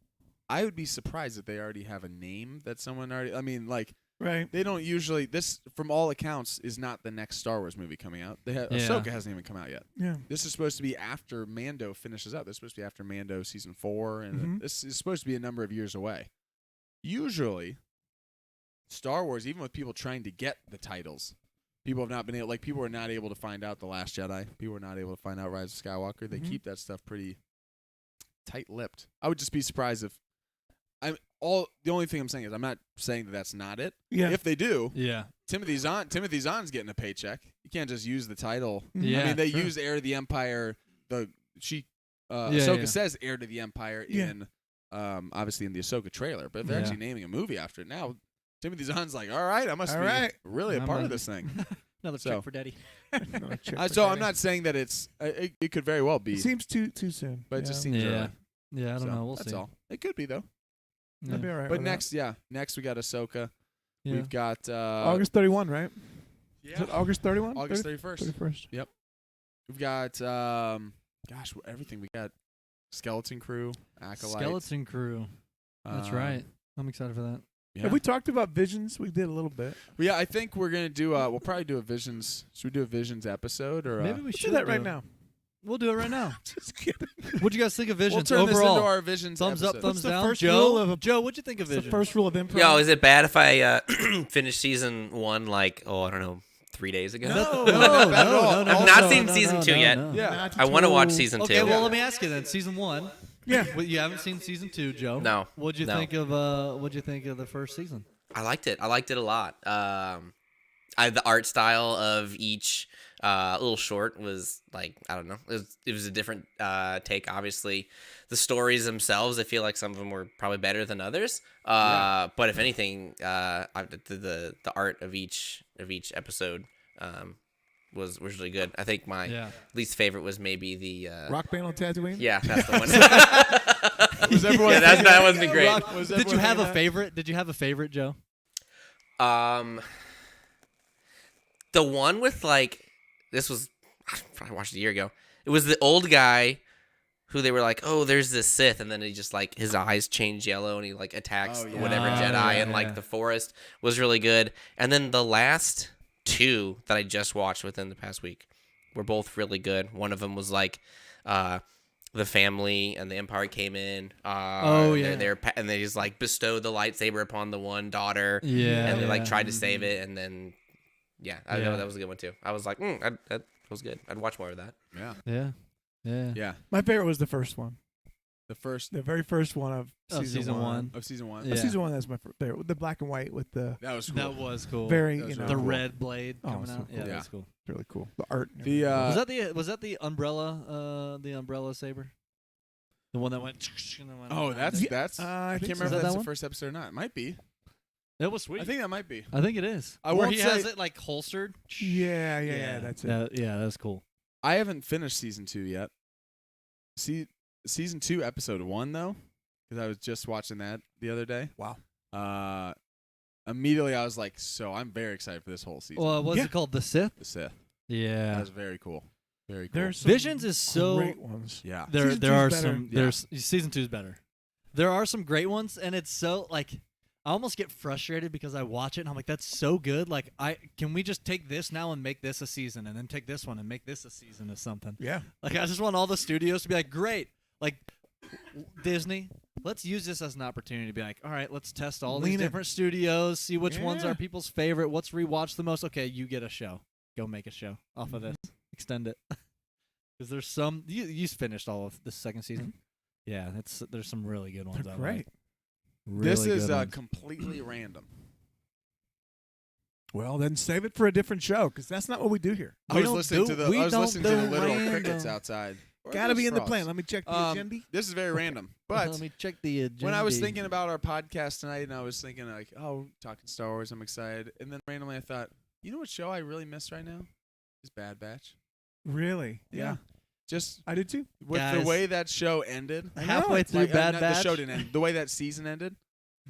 I would be surprised if they already have a name that someone already. I mean, like right? they don't usually. This, from all accounts, is not the next Star Wars movie coming out. Yeah. Ahsoka hasn't even come out yet. Yeah. This is supposed to be after Mando finishes up. This is supposed to be after Mando season 4, and Mhm. this is supposed to be a number of years away. Usually, Star Wars, even with people trying to get the titles, people have not been able. Like people were not able to find out The Last Jedi. People were not able to find out Rise of Skywalker. They Mhm. keep that stuff pretty tight-lipped. I would just be surprised if. The only thing I'm saying is I'm not saying that that's not it. Yeah. If they do, Yeah. Timothy Zahn's getting a paycheck. You can't just use the title. Yeah. I mean, they sure. use Heir to the Empire. Yeah, Ahsoka yeah. says Heir to the Empire Yeah. in, obviously in the Ahsoka trailer. But if they're Yeah. actually naming a movie after it now, Timothy Zahn's like, all right, I must All be right. really a I'm part a- of this thing. Another So- trick for daddy. Another chick for So I'm daddy. not saying that it's. It could very well be, It seems too soon. but it just seems Yeah. early. Yeah, I don't So, know. We'll that's see. all. It could be though. Yeah. That'd be all right. But with next we got Ahsoka. Yeah. We've got that. August 31, right? Is Yeah. it August 31? August 31st. 31st. We've got everything. We got Skeleton Crew, Acolyte. Skeleton Crew. That's right. I'm excited for that. Yeah. Have we talked about Visions? We did a little bit. Well, yeah, I think we're gonna do. We'll probably do a Visions. Should we do a Visions episode or? Maybe we Let's should do that right now. We'll do it right now. Just kidding. What'd you guys think of We'll Visions turn overall? this into our Visions. Thumbs up, episode. thumbs What's the down. first rule Joe, of a- Joe, what'd you think of It's the Visions? first rule of improv. Yo, is it bad if I finish season 1 like I don't know 3 days ago? No, No, not bad at all. no, no, I've no, not no, seen no, season no, 2 no, yet. no. Yeah. I want to watch season 2. Okay, well, let me ask you then. Season 1. Yeah. Well, you haven't seen season 2, Joe. No, What'd you no. think of the first season? I liked it. I liked it a lot. The art style of each little short was like, I don't know. It was a different take. Obviously, the stories themselves, I feel like some of them were probably better than others. But if anything, the art of each episode was really good. I think my Yeah. least favorite was maybe the Rock band on Tatooine? yeah, that's the one. Was everyone yeah, thinking that wasn't great. Was Did you everyone have thinking a that? favorite? Did you have a favorite, Joe? The one with like this was I probably watched it a year ago. It was the old guy who they were like, oh, there's this Sith, and then he just like his eyes change yellow and he like attacks Oh, yeah. whatever Oh, Jedi yeah, and yeah. like the forest was really good. And then the last 2 that I just watched within the past week were both really good. One of them was like the family and the Empire came in. Oh, yeah. And they just like bestowed the lightsaber upon the one daughter. Yeah. And they like yeah. tried to save it, and then I Yeah. know that was a good one too. I was like, that was good. I'd watch more of that. Yeah. Yeah. Yeah. Yeah. My favorite was the first one. The very first one of Oh, season one. of season 1. Yeah. Season one, that's my favorite. The black and white with the That was cool. That was cool. very, That was you know, the cool. red blade Oh, coming so out. cool. Yeah, Yeah. that's cool. really cool. The art. and The, everything. Was that the umbrella saber? The one that went. And then went Oh, around that's it? that's. I I think can't so. remember Is that if that's that the one? first episode or not. It might be. That was sweet. I think that might be. I think it is. I Where won't he has say- it like holstered. Yeah, that's it. Yeah, that's cool. I haven't finished season 2 yet. Season 2, episode 1 though, because I was just watching that the other day. Wow. Immediately I was like, so I'm very excited for this whole season. Well, what's Yeah. it called? The Sith. The Sith. That Yeah. was very cool. Very cool. There's some Visions is so. great ones. yeah. There Season there 2's are better. some. Yeah. There's season 2 is better. There are some great ones, and it's so like. I almost get frustrated because I watch it and I'm like, that's so good. Like, can we just take this now and make this a season, and then take this one and make this a season of something? Yeah. Like, I just want all the studios to be like, great. Like, Disney, let's use this as an opportunity to be like, all right, let's test all Lean these in. different studios, see which ones Yeah. are people's favorite, what's rewatched the most. Okay, you get a show. Go make a show off of this. Extend it. Because there's some. You finished all of the second season? Yeah, there's some really good ones. They're I great. like. Really This is good ones. completely random. Well, then save it for a different show because that's not what we do here. I We was don't listening do- to the we I was don't listening to the do literal random. crickets outside. Or Got to be those in the frogs. plan. Let me check the agenda. This is very random. But Let me check the agenda. when I was thinking about our podcast tonight, and I was thinking like, oh, talking Star Wars, I'm excited. And then randomly I thought, you know what show I really miss right now? Is Bad Batch. Really? Yeah. Just I did too. with the Guys. way that show ended. I know Halfway it. through Bad not Batch. The show didn't end. The way that season ended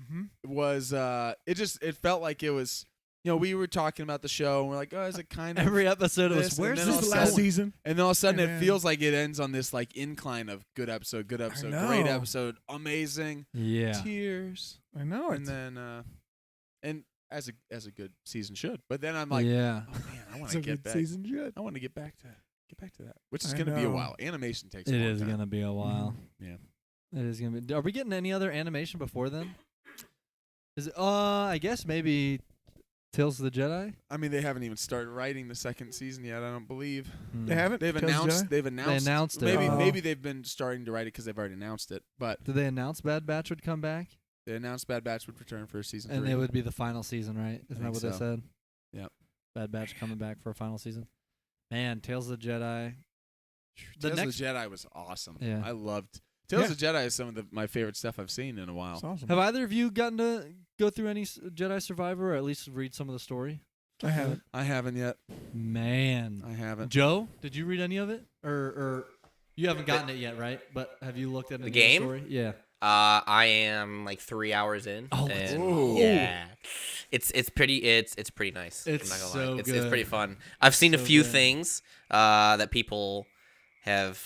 Mm-hmm. was it felt like it was. We were talking about the show and we're like, oh, is it kind of Every episode it this, was, and where's then This all is of the a last sudden- season. And then all of a sudden, And it then- feels like it ends on this like incline of good episode, great know. episode, amazing, Yeah. tears, I know and it. then and as a good season should. But then I'm like, yeah. oh man, I want It's to a get good back. season. Good. I want to get back to that, which is I going to be a know. while. Animation takes. It a long is time. gonna be a while. Yeah. It is gonna be. Are we getting any other animation before then? Is it, I guess maybe Tales of the Jedi. I mean, they haven't even started writing the second season yet. I don't believe They haven't. they've Tales of announced. Jedi? They've announced. announced it. Maybe Oh. maybe they've been starting to write it because they've already announced it. But Did they announce Bad Batch would come back? they announced Bad Batch would return for season And 3. it would be the final season, right? Isn't that think what they so. said? Yep. Bad Batch coming back for a final season. Man, Tales of the Jedi. The Tales next, of the Jedi was awesome. Yeah. I loved Tales of the Jedi is some of my favorite stuff I've seen in a while. It's awesome. have either of you gotten to go through any Jedi Survivor or at least read some of the story? I haven't. I haven't yet. Man, I haven't. Joe, did you read any of it, or you haven't gotten it yet, right? But have you looked at The any game? of the story? Yeah. I am like 3 hours in. Oh, let's and go. yeah, it's pretty nice. It's I'm not gonna so lie. It's good. pretty fun. I've seen a So few good. things that people have.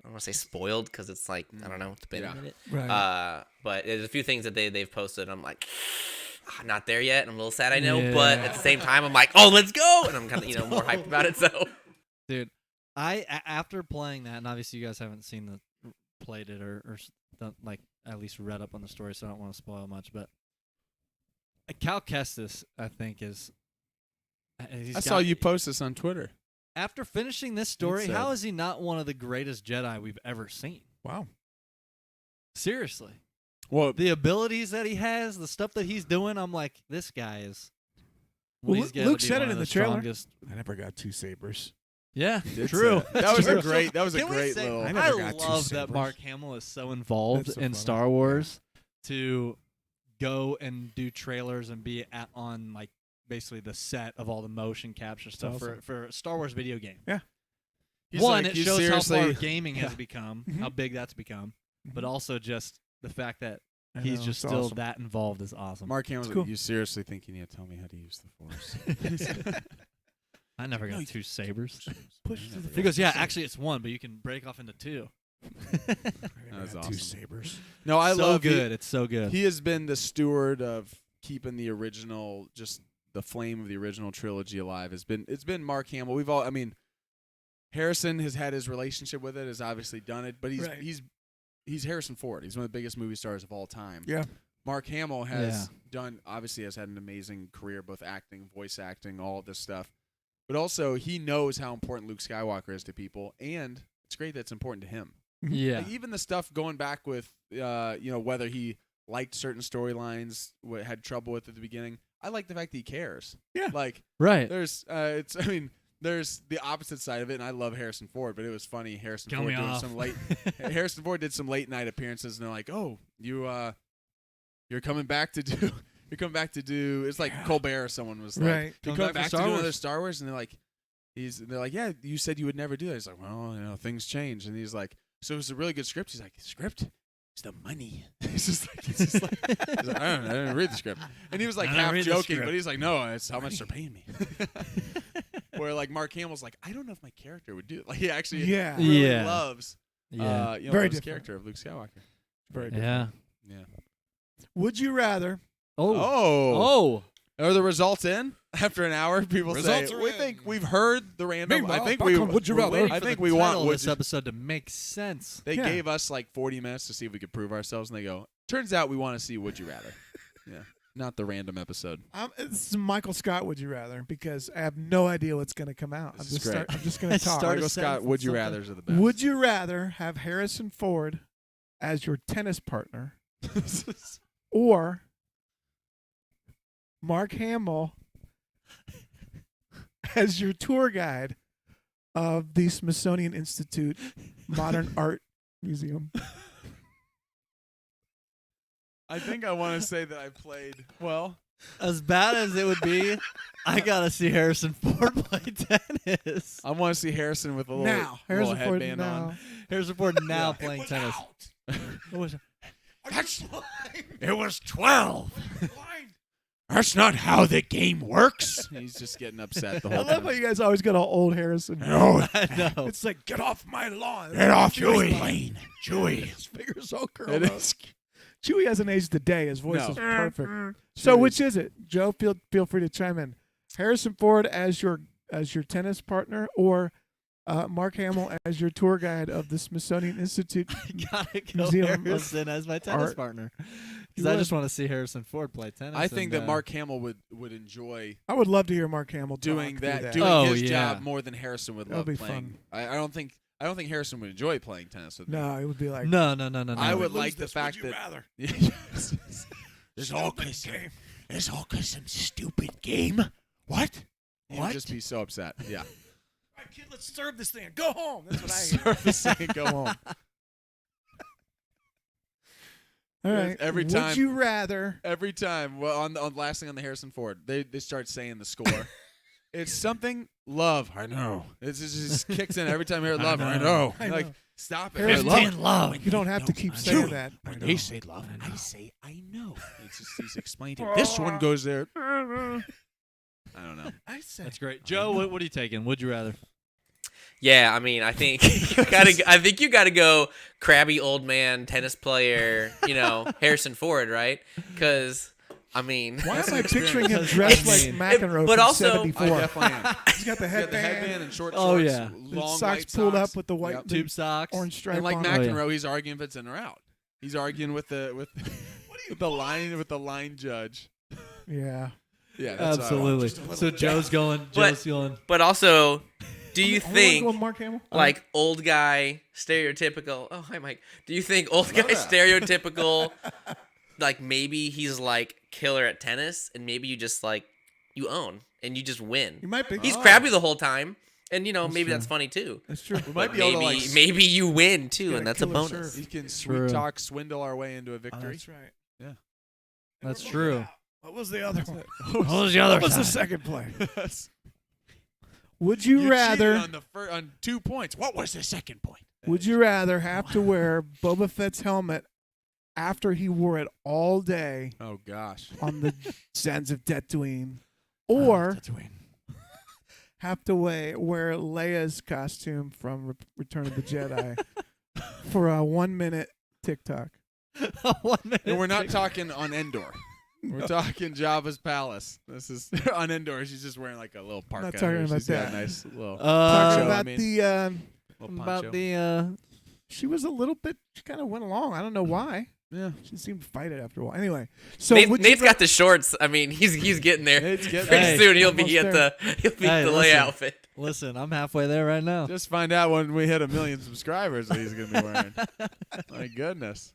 I don't want to say spoiled because it's like I don't know. It's been Yeah. a minute. Right. But there's a few things that they've posted. I'm like, not there yet. I'm a little sad, I know, but at the same time, I'm like, oh, let's go, and I'm kind of more hyped about it. So Dude, after playing that, and obviously you guys haven't seen played it or done, like at least read up on the story, so I don't want to spoil much. But Cal Kestis, I think, is. I saw you post this on Twitter. After finishing this story. said- How is he not one of the greatest Jedi we've ever seen? Wow. Seriously, Well, the abilities that he has, the stuff that he's doing, I'm like, this guy is. Well, he's gotta Luke be said one it of in the trailer. strongest- I never got 2 sabers. Yeah, It's true. that was a True. great. That was a Can we great say- little. I I never got 2 love that sabers. Mark Hamill is so involved That's so in funny. Star Wars to go and do trailers and be on like basically the set of all the motion capture stuff awesome. for a Star Wars video game. He's One, like, it you shows how far seriously- gaming has Yeah. become, Mhm. how big that's become, but Mhm. also just the fact that I he's know, just it's still awesome. that involved is awesome. Mark Hamill's It's cool. like, you seriously think you need to tell me how to use the Force? I never got No, 2 sabers. Push to the He goes, yeah, actually it's 1, but you can break off into 2. I That's got awesome. 2 sabers. No, I so love good. It's so good. He has been the steward of keeping the original, just the flame of the original trilogy alive. It's been Mark Hamill. I mean, Harrison has had his relationship with it, has obviously done it, but Right. he's Harrison Ford. He's one of the biggest movie stars of all time. Yeah. Mark Hamill has has had an amazing career, both acting, voice acting, all of this stuff. But also, he knows how important Luke Skywalker is to people, and it's great that it's important to him. yeah. Like, even the stuff going back with, whether he liked certain storylines, had trouble with at the beginning. I like the fact that he cares. Yeah. Like, Right. there's the opposite side of it, and I love Harrison Ford, but it was funny. Harrison Kill Ford me doing off. some late. Harrison Ford did some late night appearances, and they're like, "Oh, you're coming back to do." You're coming back to do. It's like Colbert or someone was like, Right. "You're Coming coming back back for to do Star another Wars." Star Wars," and they're like, "Yeah, you said you would never do that." He's like, "Well, things change," and he's like, "So it's a really good script." He's like, "Script? It's the money." he's like, I didn't read the script, and he was like I didn't half read the joking, script. but he's like, "No, it's how much they're paying me." Where like Mark Hamill's like, "I don't know if my character would do it." Like he actually Yeah. really Yeah. loves yeah. Very loves the different. character of Luke Skywalker. Very different. yeah. Yeah. Would you rather? Oh. Oh. Are the results in? After an hour, people Results say, are "We in." think we've heard the random." Meanwhile, I think back we on Would You We're Rather. waiting I for think the we title want of Would this You- episode to make sense. They Yeah. gave us like 40 minutes to see if we could prove ourselves, and they go, "Turns out we want to see Would You Rather." Yeah, not the random episode. It's Michael Scott. Would you rather? Because I have no idea what's going to come out. This is great. I'm just going to talk. Start Michael a Scott, sentence Would You something. Rather's are the best. Would you rather have Harrison Ford as your tennis partner or Mark Hamill as your tour guide of the Smithsonian Institute Modern Art Museum? I think I want to say that I played well. As bad as it would be, I gotta see Harrison Ford play tennis. I want to see Harrison with a little, Now, little Harrison Ford headband now. on. Harrison Ford now playing tennis. It was 12. That's not how the game works. He's just getting upset the I whole love how time. you guys always got all old Harrison. I know. It's like, get off my lawn. Get off Chewie. my plane, Chewie. His fingers all It curled up. is. Chewie hasn't aged a day. His voice No. is perfect. So which is it? Joe, feel free to chime in. Harrison Ford as your tennis partner, or Mark Hamill as your tour guide of the Smithsonian Institute. Gotta go Museum of Harrison as my tennis Art. partner. You Because I would. just want to see Harrison Ford play tennis. I think and, that Mark Hamill would enjoy I would love to hear Mark Hamill doing talk through that, that. doing Oh, his yeah. job more than Harrison would That'd love be playing. fun. I don't think Harrison would enjoy playing tennis with me. No, it would be like, No. I "Who would lose like the this? fact Would you that rather?" Yes. It's all cause some stupid game. What? He would just be so upset. Yeah. All right, kid, let's serve this thing. Go home. That's what I hear. Service and go home. All Yes, right. every Would time- you rather? Every time, well, on last thing on the Harrison Ford, they start saying the score. It's something love. I know. It just kicks in every time I hear love. I know. I Like, know. stop it. Harrison I love Ford, love. You don't have to keep saying that. When they say love, I say I know. It's just he's explaining. This one goes there. I don't know. I say. That's great. Joe, what are you taking? Would you rather? Yeah, I mean, I think you gotta go crabby old man tennis player, Harrison Ford, right? Because I mean, Why That's am an I picturing him experience. dressed I like mean, McEnroe but from also- I 74? I definitely am. He's got the He's got the headband, headband and short Oh, shorts. yeah. the Long socks white pulled socks. up with the white Yep. Tube socks. orange stripe And like on it. McEnroe, he's arguing if it's in or out. He's arguing with the the line judge. Yeah. Yeah, that's what I want. Absolutely. So Joe's going. But- but also, do you I wanna think go with Mark Hamill? like old guy stereotypical? Oh, hi Mike. Do you think old guy Yeah. stereotypical? Like maybe he's like killer at tennis, and maybe you just like you own and you just win. You might be. He's Oh. crabby the whole time, and That's maybe true. that's funny too. That's true. We might But be able to maybe like maybe you win too, Get and a that's a killer bonus. serve. we can True. sweet talk swindle our way into a Oh, victory. that's right. Yeah. That's true. What was the other one? What was the other What was the side? second play? Would you cheated rather? on 2 points. What was the second point? Would you rather have to wear Boba Fett's helmet after he wore it all day Oh gosh. on the sands of Tatooine, or have to wear Leia's costume from Return of the Jedi for a 1 minute TikTok? 1 minute. And we're not talking on Endor. We're talking Jabba's palace. This is on Endor. She's just wearing like a little parka. talking here. about She's got that. a nice little, Talking I about mean. the, little about poncho. the. she was a little bit. She kind of went along. I don't know why. Yeah. She seemed to fight it after a while. Anyway, so Nate, would you Nate's got the shorts. I mean, he's getting there. It's getting Pretty Hey, soon he'll almost be at there. Hey, the listen. Leia outfit. Listen, I'm halfway there right now. Just find out when we hit 1 million subscribers what he's going to be wearing. My goodness.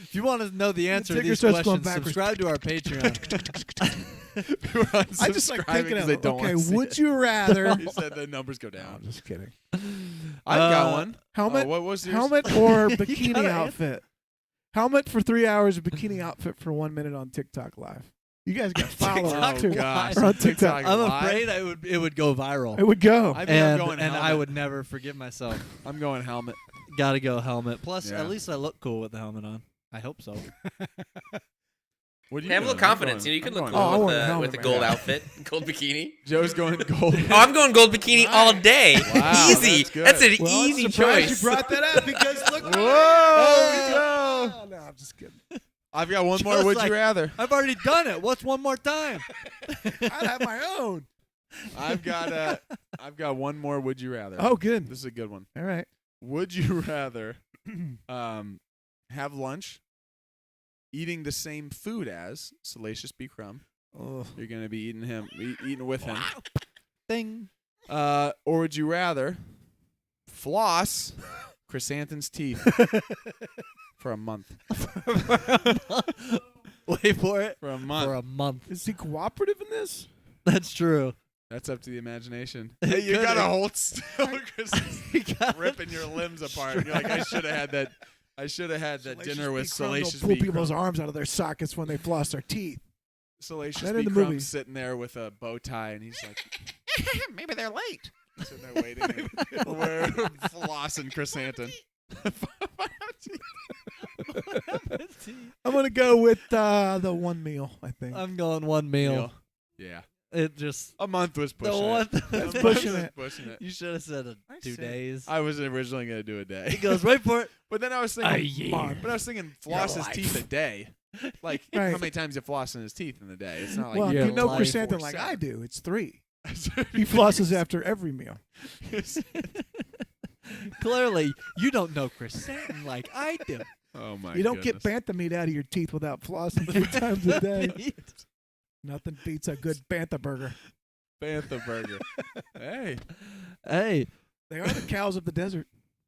If you want to know the answer to ticker these starts going questions, backwards. subscribe to our Patreon. People are I just like unsubscribing thinking 'cause of they it. don't Okay, want to see would it. you rather? He said the numbers go No, down. I'm just kidding. I've got Uh, one. Helmet, What was yours? helmet or You bikini gotta outfit? Helmet for 3 hours, bikini outfit for 1 minute on TikTok Live. You guys got followers TikTok too. gosh. Or on TikTok. I'm Live? afraid it would go viral. It would go. I think I'm and going and I helmet. would never forgive myself. I'm going helmet. Gotta go helmet. Plus, Yeah. at least I look cool with the helmet on. I hope so. What do Have a little doing? confidence. I'm You can going- look I'm Oh, I cool want a with helmet, the man. gold Yeah. outfit, gold bikini. Joe's going gold. Oh, I'm going gold bikini all day. Wow, Easy. that's good. That's an Well, I'm easy surprised choice. you brought that up because look. Whoa! No, I'm just kidding. I've got one more. Joe's Would like- you rather? I've already done it. What's one more time? I'd have my own. I've got one more. Would you rather? Oh, good. This is a good one. All right. Would you rather have lunch eating the same food as Salacious B. Crumb? Oh. You're gonna be eating with him. Thing. Or would you rather floss Chrysanthemum's teeth for a month? Wait for it. For a month. For a month. Is he cooperative in this? That's true. That's up to the imagination. It Hey, you could gotta be. hold still because You got ripping your limbs apart. You're like, I should have had that. I should have had that dinner with Salacious Salacious B. Crumb will pull B. people's Crumb. arms out of their sockets when they floss their teeth. Salacious That B. in the Crumb movie. sitting there with a bow tie, and he's like, maybe they're late. Sitting there waiting. And we're flossing chrysanthemum. I'm gonna go with the one meal. I think. I'm going one meal. Yeah. It just A month was the pushing one. it. That's A month pushing was it. pushing it. You should have said I 2 said- days. I was originally going to do a day. He goes, wait for it. But then I was thinking, but I was thinking floss his life. teeth a day. Like, Right. how many times you floss in his teeth in a day? It's not like Well, your you know life chrysanthemum like I do. It's 3. He flosses after every meal. Clearly, you don't know chrysanthemum like I do. Oh my! You don't get goodness. bantha meat out of your teeth without flossing 3 times a day. Nothing beats a good bantha burger. Bantha burger. Hey, Hey, They are the cows of the desert.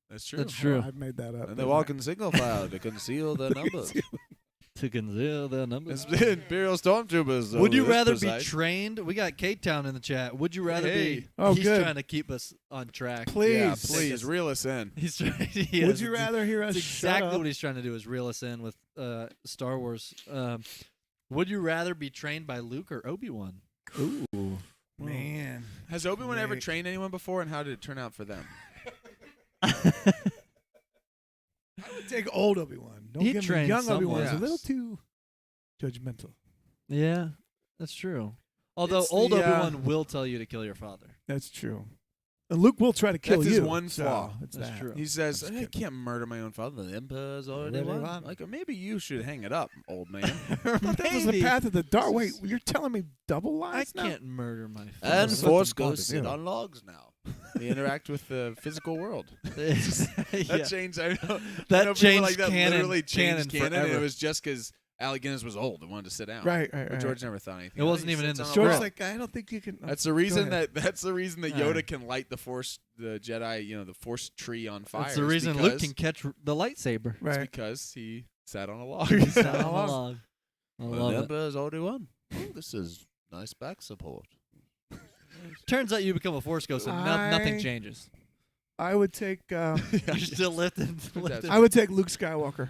that's true. That's true. I made that up. And they walk in single file to conceal their numbers. to conceal the numbers. It's the Imperial Stormtroopers. Would you over this rather be preside. trained? We got K-Town in the chat. Would you rather Hey. be? Oh, he's good. trying to keep us on track. Please. Yeah, please reel us in. He's trying. He Would is. you It's- rather hear us That's shut exactly up? what he's trying to do is reel us in with Star Wars. Would you rather be trained by Luke or Obi-Wan? Ooh, man. Has Obi-Wan ever Nick. trained anyone before, and how did it turn out for them? I would take old Obi-Wan. Don't He give me trained young someone. Obi-Wan. It's a Yes. little too judgmental. Yeah, that's true. Although It's old the, Obi-Wan will tell you to kill your father. That's true. And Luke will try to kill That's you. his one so flaw. it's That's that. true. He says, I'm "I just can't murder my own father. The Emperor's already Already won." won. Like, maybe you should hang it up, old man. I thought that was the Maybe. path of the dark. Wait, you're telling me double I lies now? can't murder my father. And That's Force something goes to sit do. on logs now. They interact with the physical world. Yeah. That changed. I know. That I know people changed like that canon- literally changed canon canon. And it forever. was just because Alec Guinness was old and wanted to sit down. Right. But George never thought anything. It of wasn't He even in sits the on a George's log. like, I don't think you can. That's the reason ahead. that's the reason that Yeah. Yoda can light the Force, the Jedi, the Force tree on fire. That's the is reason because, Luke can catch the lightsaber. it's Right. because he sat on a log. He's Sat on on the a log. log. I The love it. Emperor's already won. Oh, this is nice back support. Turns out you become a Force ghost and nothing I- changes. I would take. You're still lifting. I would take Luke Skywalker.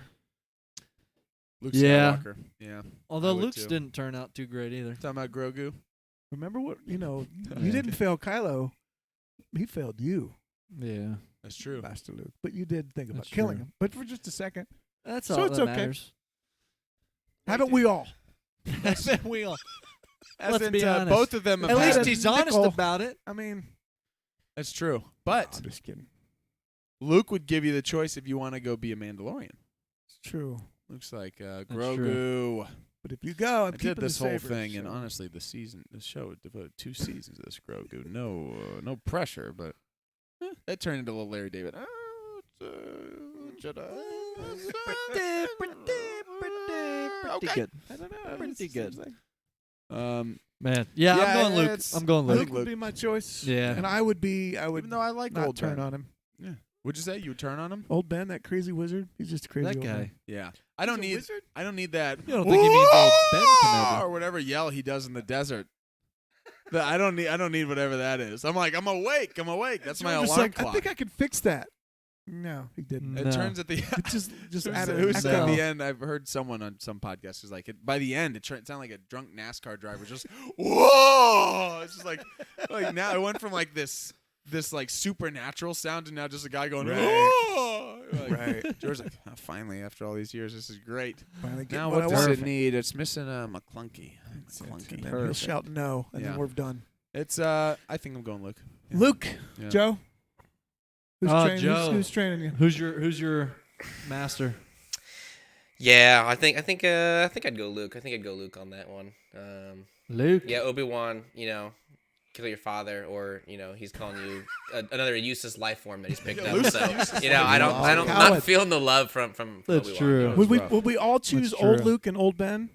Luke Yeah. Skywalker. Yeah. Although I would Luke's too. didn't turn out too great either. Talking about Grogu. Remember what you didn't fail Kylo. He failed you, Yeah, That's true. Master Luke. But you did think about That's killing true. him. But for just a second, that's So all it's that okay. matters. haven't we all? Haven't we all? Let's Hasn't, be honest. both of them have At least had- he's honest Nickel. about it. I mean, That's true. I'm But just kidding. Luke would give you the choice if you want to go be a Mandalorian. It's true. Looks like true. Grogu. But if you go, I'm I did keeping this the whole sabers, thing, and so- honestly, the show devoted 2 seasons of this Grogu. No pressure, but that turned into a little Larry David. Oh, it's a Jedi. Pretty Okay. good. I don't know. Pretty It's- good. it's like- Man, yeah, Yeah, I'm going Luke. it's- I'm going I Luke Luke. think would Luke. be my choice. Yeah. and I would even though I like not old turn Ben. on him. Would you say you would turn on him? Old Ben, that crazy wizard. He's just a crazy That old guy. man. Yeah. I don't need. wizard? I don't need that. You don't think he means old Ben Kenobi? or whatever yell he does in the desert. I don't need whatever that is. I'm like, I'm awake. That's my George was alarm like, clock. I think I could fix that. No, he didn't. It No. turns at the It just Who added who an said echo. at the end? I've heard someone on some podcast is like, by the end, it sounded like a drunk NASCAR driver. Just whoa! It's just like now it went from like this like supernatural sound to now just a guy going Right. whoa! Like, Right. George's like, "Oh, finally, after all these years, this is great. Finally getting Now what what I does want. it need? It's missing a McClunky. That's it. McClunky. And then he'll shout no, and Yeah. then we're done. It's I think I'm going Luke. Yeah. Luke, Yeah. Joe. Who's Oh, training? Joe. Who's training you? Who's your master? Yeah, I think I'd go Luke. I think I'd go Luke on that one. Luke. Yeah, Obi-Wan, kill your father, or he's calling you another useless life form that he's picked up. So I'm Coward. not feeling the love from That's Obi-Wan. true. That Would was we rough. would we all choose That's old true. Luke and old Ben,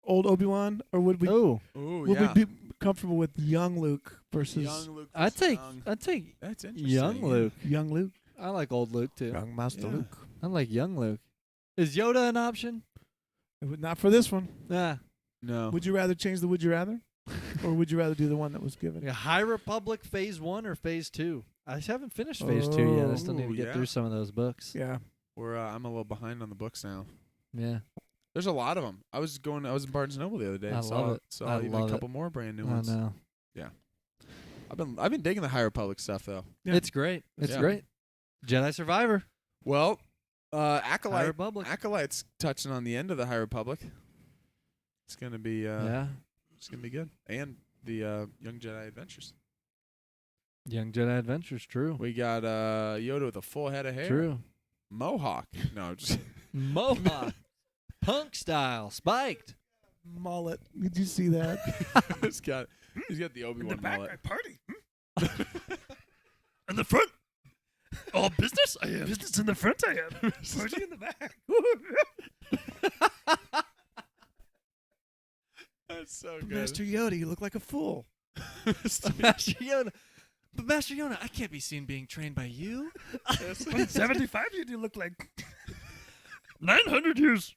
old Obi-Wan, or would we Oh, Ooh, would yeah. we be comfortable with young Luke versus Young Luke. I'd take young. I'd take That's interesting. young Luke. young Luke? I like old Luke too. Young Master Yeah. Luke. I like young Luke. Is Yoda an option? Not for this one. Nah. No. Would you rather change the Would You Rather, or would you rather do the one that was given? Yeah, High Republic Phase 1 or Phase 2? I haven't finished Phase 2 yet. I still need to Oh, get yeah. through some of those books. Yeah. I'm a little behind on the books now. Yeah. There's a lot of them. I was in Barnes & Noble the other day. I and saw love it. Saw I even love a it. couple more brand new I ones. know. I've been digging the High Republic stuff though. Yeah. It's great. It's Yeah. great. Jedi Survivor. Well, High Acolyte. Republic. Acolyte's touching on the end of the High Republic. It's gonna be Yeah. it's gonna be good. And the Young Jedi Adventures. Young Jedi Adventures. True. We got Yoda with a full head of hair. True. Mohawk. No, just Mohawk. Punk style. Spiked. Mullet. Did you see that? he's got the Obi-Wan mullet. party. In the front. All business? I am. Business in the front, I am. Party in the back. That's so good. Master Yoda, you look like a fool. Master Yoda. But Master Yoda, I can't be seen being trained by you. 75, you do look like 900 years.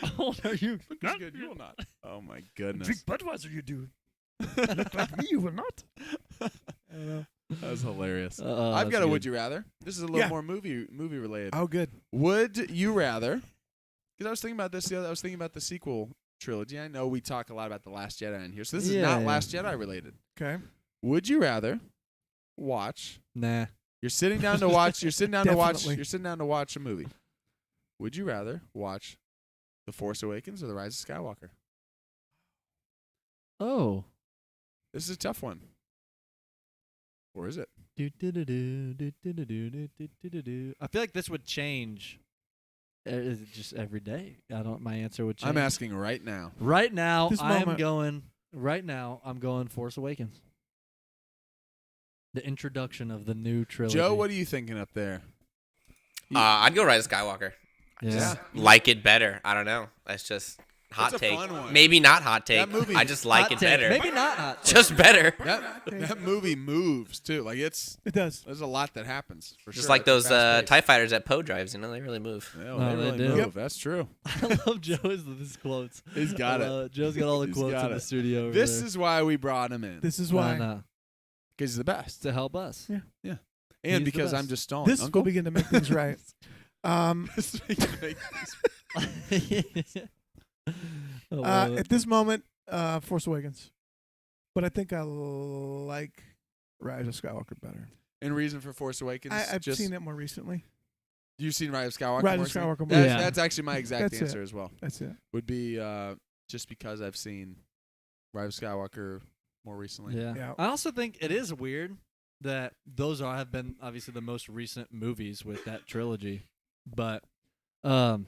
How old are you? Look as good. You will not. Oh my goodness. Budweiser, you do. Look like me, you will not. That was hilarious. Oh, I've that's got a good. would you rather. This is a little Yeah. more movie related. Oh, good. Would you rather? Because I was thinking about this the other. I was thinking about the sequel trilogy. I know we talk a lot about the Last Jedi in here, so this is Yeah, not yeah. Last Jedi related. Okay. Would you rather watch? Nah. You're sitting down to watch. You're sitting down to watch. Definitely. You're sitting down to watch a movie. Would you rather watch The Force Awakens or The Rise of Skywalker? Oh. This is a tough one. Or is it? I feel like this would change just every day. My answer would change. I'm asking right now. Right now, This I'm moment- going Force Awakens. The introduction of the new trilogy. Joe, what are you thinking up there? I'd go Rise of Skywalker. Yeah. Like it better. I don't know. That's just hot It's a take. fun one. Maybe not hot take. That movie- I just like Hot it take. better. Maybe not hot take. Just better. That movie moves too. Like It does. there's a lot that happens for Just sure. like It's a those fast pace. TIE fighters at Poe drives. You know, they really move. Yeah, No, they they really do. move. Yep. That's true. I love Joe's quotes. He's got I it. love Joe's got all the He's quotes got in the it. studio. Over This there. is why we brought him in. This is why. No. Because he's the best. To help us. Yeah. And He's the because I'm best. just stalling. This Uncle? will begin to make things right. I love it. At this moment, Force Awakens. But I think I like Rise of Skywalker better. And reason for Force Awakens. I've just, seen it more recently. You've seen Rise of Skywalker? Rise of more recently? Skywalker more That's, Yeah. that's actually my exact That's answer as well. That's it. Would be just because I've seen Rise of Skywalker more recently. Yeah. Yeah. I also think it is weird that those have been obviously the most recent movies with that trilogy, but I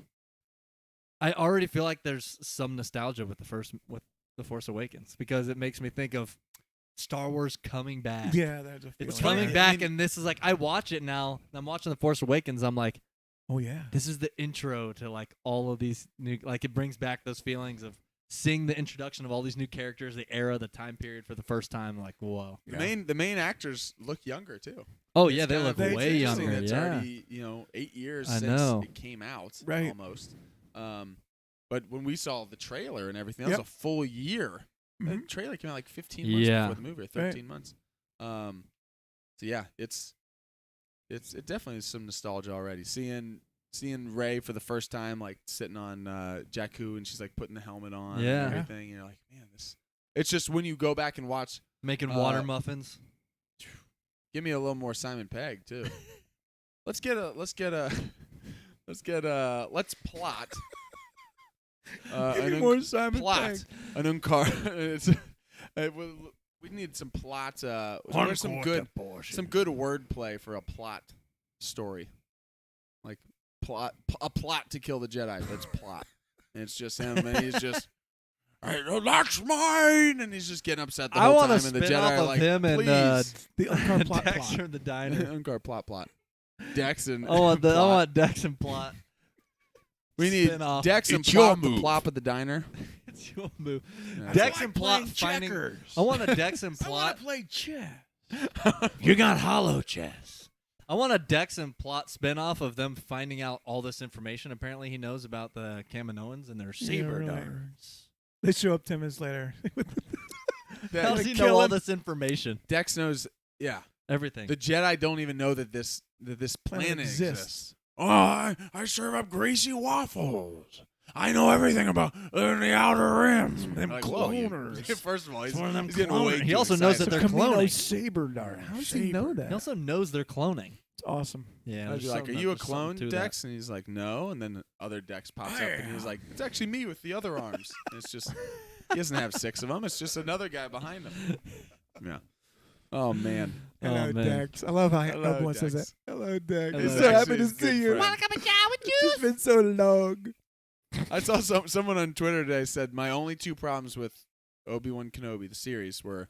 already feel like there's some nostalgia with the Force Awakens because it makes me think of Star Wars coming back. Yeah, there's a It's feeling. coming I back, mean- and this is like I watch it now. I'm watching the Force Awakens. I'm like, Oh yeah. this is the intro to like all of these new. Like it brings back those feelings of seeing the introduction of all these new characters, the era, the time period for the first time. Like whoa. The main actors look younger too. Oh It's yeah, they kind look of way interesting younger. that It's Yeah. already 8 years I since know. it came out, Right. almost. But when we saw the trailer and everything, that Yep. was a full year. The Mhm. trailer came out like 15 months Yeah. before the movie, or 13 months. So yeah, it definitely is some nostalgia already. Seeing Rey for the first time, like sitting on Jakku, and she's like putting the helmet on, Yeah. and everything. And you're like, man, this. It's just when you go back and watch. Making water muffins. Give me a little more Simon Pegg too. Let's plot. Give me more Simon plot. Pegg. An Unkar. We need some plot. There's some good wordplay for a plot story, like a plot to kill the Jedi. That's plot. And it's just him, and he's just. Hey, that's mine, and he's just getting upset the I whole want time, to and the spin Jedi off are of like, him and please. The Unkar plot Dexter plot. in the diner. Unkar plot. Dex and I want plot. I want Dex and plot. We need spin off. Dex and It's your plot the move. plop at the diner. It's your move. Yeah. Dex and plot finding. I want a Dex and plot. play chess. You got hollow chess. I want a Dex and plot spinoff of them finding out all this information. Apparently, he knows about the Kaminoans and their saber really. darts. They show up 10 minutes later. How does he kill know all him. this information? Dex knows. Yeah, Everything. the Jedi don't even know that this Planet planet exists. exists. Oh, I serve up greasy waffles I know everything about the Outer Rim. Them Like, whoa, cloners. First of all, he's, one of them he's getting cloners. way He too also knows excited. that they're Camino cloning. saber dart. How does he know that? He also knows they're cloning. It's awesome. Yeah. I was there's like, "Are something- you a there's something clone, to that. Dex?" And he's like, "No." And then other Dex pops up, and he's like, "It's actually me with the other arms." And it's just he doesn't have 6 of them. It's just another guy behind him. Yeah. Oh man. Hello, Oh, man. Dex. I love how Hello, everyone says that. Dex. Hello, Dex. Hello, It's so Dex. happy to He's a good see you. friend. It's been so long. I saw someone on Twitter today said my only 2 problems with Obi-Wan Kenobi the series were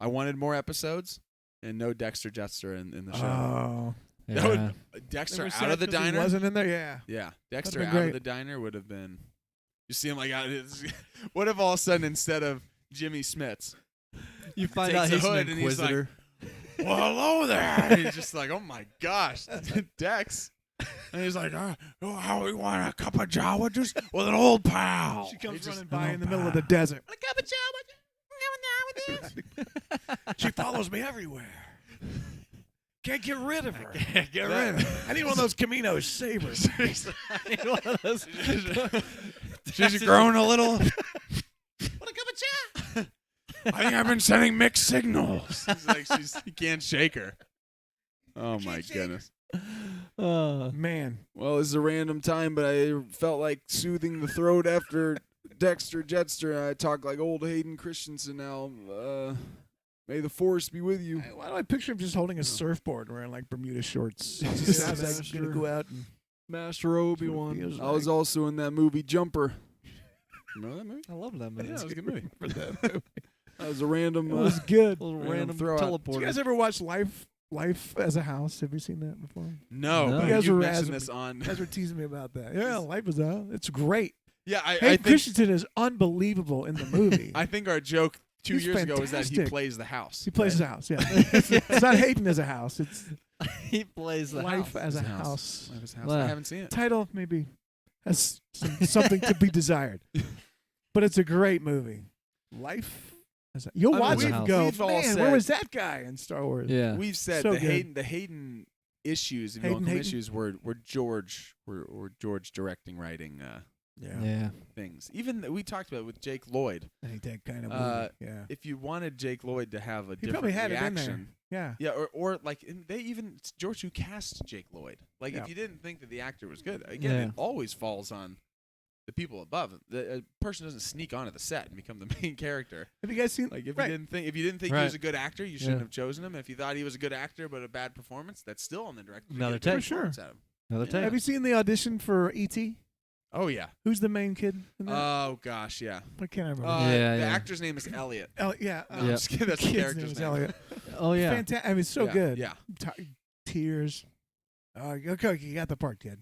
I wanted more episodes and no Dexter Jetster in the show. Oh. That Yeah. would, Dexter They were out sad of the 'cause he diner. wasn't in there. Yeah. Yeah, Dexter been out great. of the diner would have been. You see him like out. What if all of a sudden instead of Jimmy Smits, You find takes out a he's an hood and he's like, inquisitor. well, hello there. And he's just like, oh my gosh, Dex. And he's like, how we want a cup of Jawa juice with an old pal. She comes He just- running by in the middle of the desert. A cup of Jawa. She follows me everywhere. Can't get rid of her. Get rid of it. I need one of those Camino sabers. One of those- She's growing a little. What a cup of Jawa. I think I've been sending mixed signals. He's like, he can't shake her. Oh my goodness. Man. Well, this is a random time, but I felt like soothing the throat after Dexter Jetster. I talk like old Hayden Christensen now. May the force be with you. Why do I picture him just holding a surfboard wearing like Bermuda shorts? He just sounds like he's going to go out and. Master Obi-Wan. Feels I was also in that movie Jumper. Remember that movie? I love that movie. Yeah, it was a good movie. For that movie. That was a random. It was good. little Random random throw out. teleporter. Did you guys ever watch Life as a House? Have you seen that before? No, No. but You guys you were mentioned razzing this me. on. You guys were teasing me about that. Yeah, Life is a. It's great. Yeah, I Hayden think Christensen is unbelievable in the movie. I think our joke 2 He's years ago was that he fantastic. plays the house. He plays the house. Yeah, it's not Hayden as a house. It's he plays the Life house. as a His house. house. Life is house. Wow. I haven't seen it. Title maybe has something to be desired, but it's a great movie. Life. You'll I mean, watch we've- it and go, we've all man, said- where was that guy in Star Wars? Yeah. We've said So the good. Hayden issues, if you Hayden want to call them Hayden? issues, were George directing, writing Yeah. things. Even we talked about it with Jake Lloyd. Ain't that kind of movie? Uh, Yeah, If you wanted Jake Lloyd to have a he different probably had reaction, it in there. Yeah, yeah, or like and they even it's George who cast Jake Lloyd. Like Yeah. if you didn't think that the actor was good, again, Yeah. it always falls on the people above. The person doesn't sneak onto the set and become the main character. have you guys seen? Like if right. you didn't think he was Right. a good actor, you shouldn't Yeah. have chosen him. If you thought he was a good actor but a bad performance, that's still on the director. to Another get a good take. For sure. performance out of him. Another Yeah. take. Have you seen the audition for E.T.? Oh yeah. Who's the main kid? In that? Oh gosh, yeah. I can't remember. Yeah, the yeah. actor's name is Elliot. Yeah. No, I'm just kidding. That's the kid's character's name is name. Elliot. Oh yeah. Fantastic. I mean, so Yeah, good. Yeah. Tears. Okay, you got the part, kid.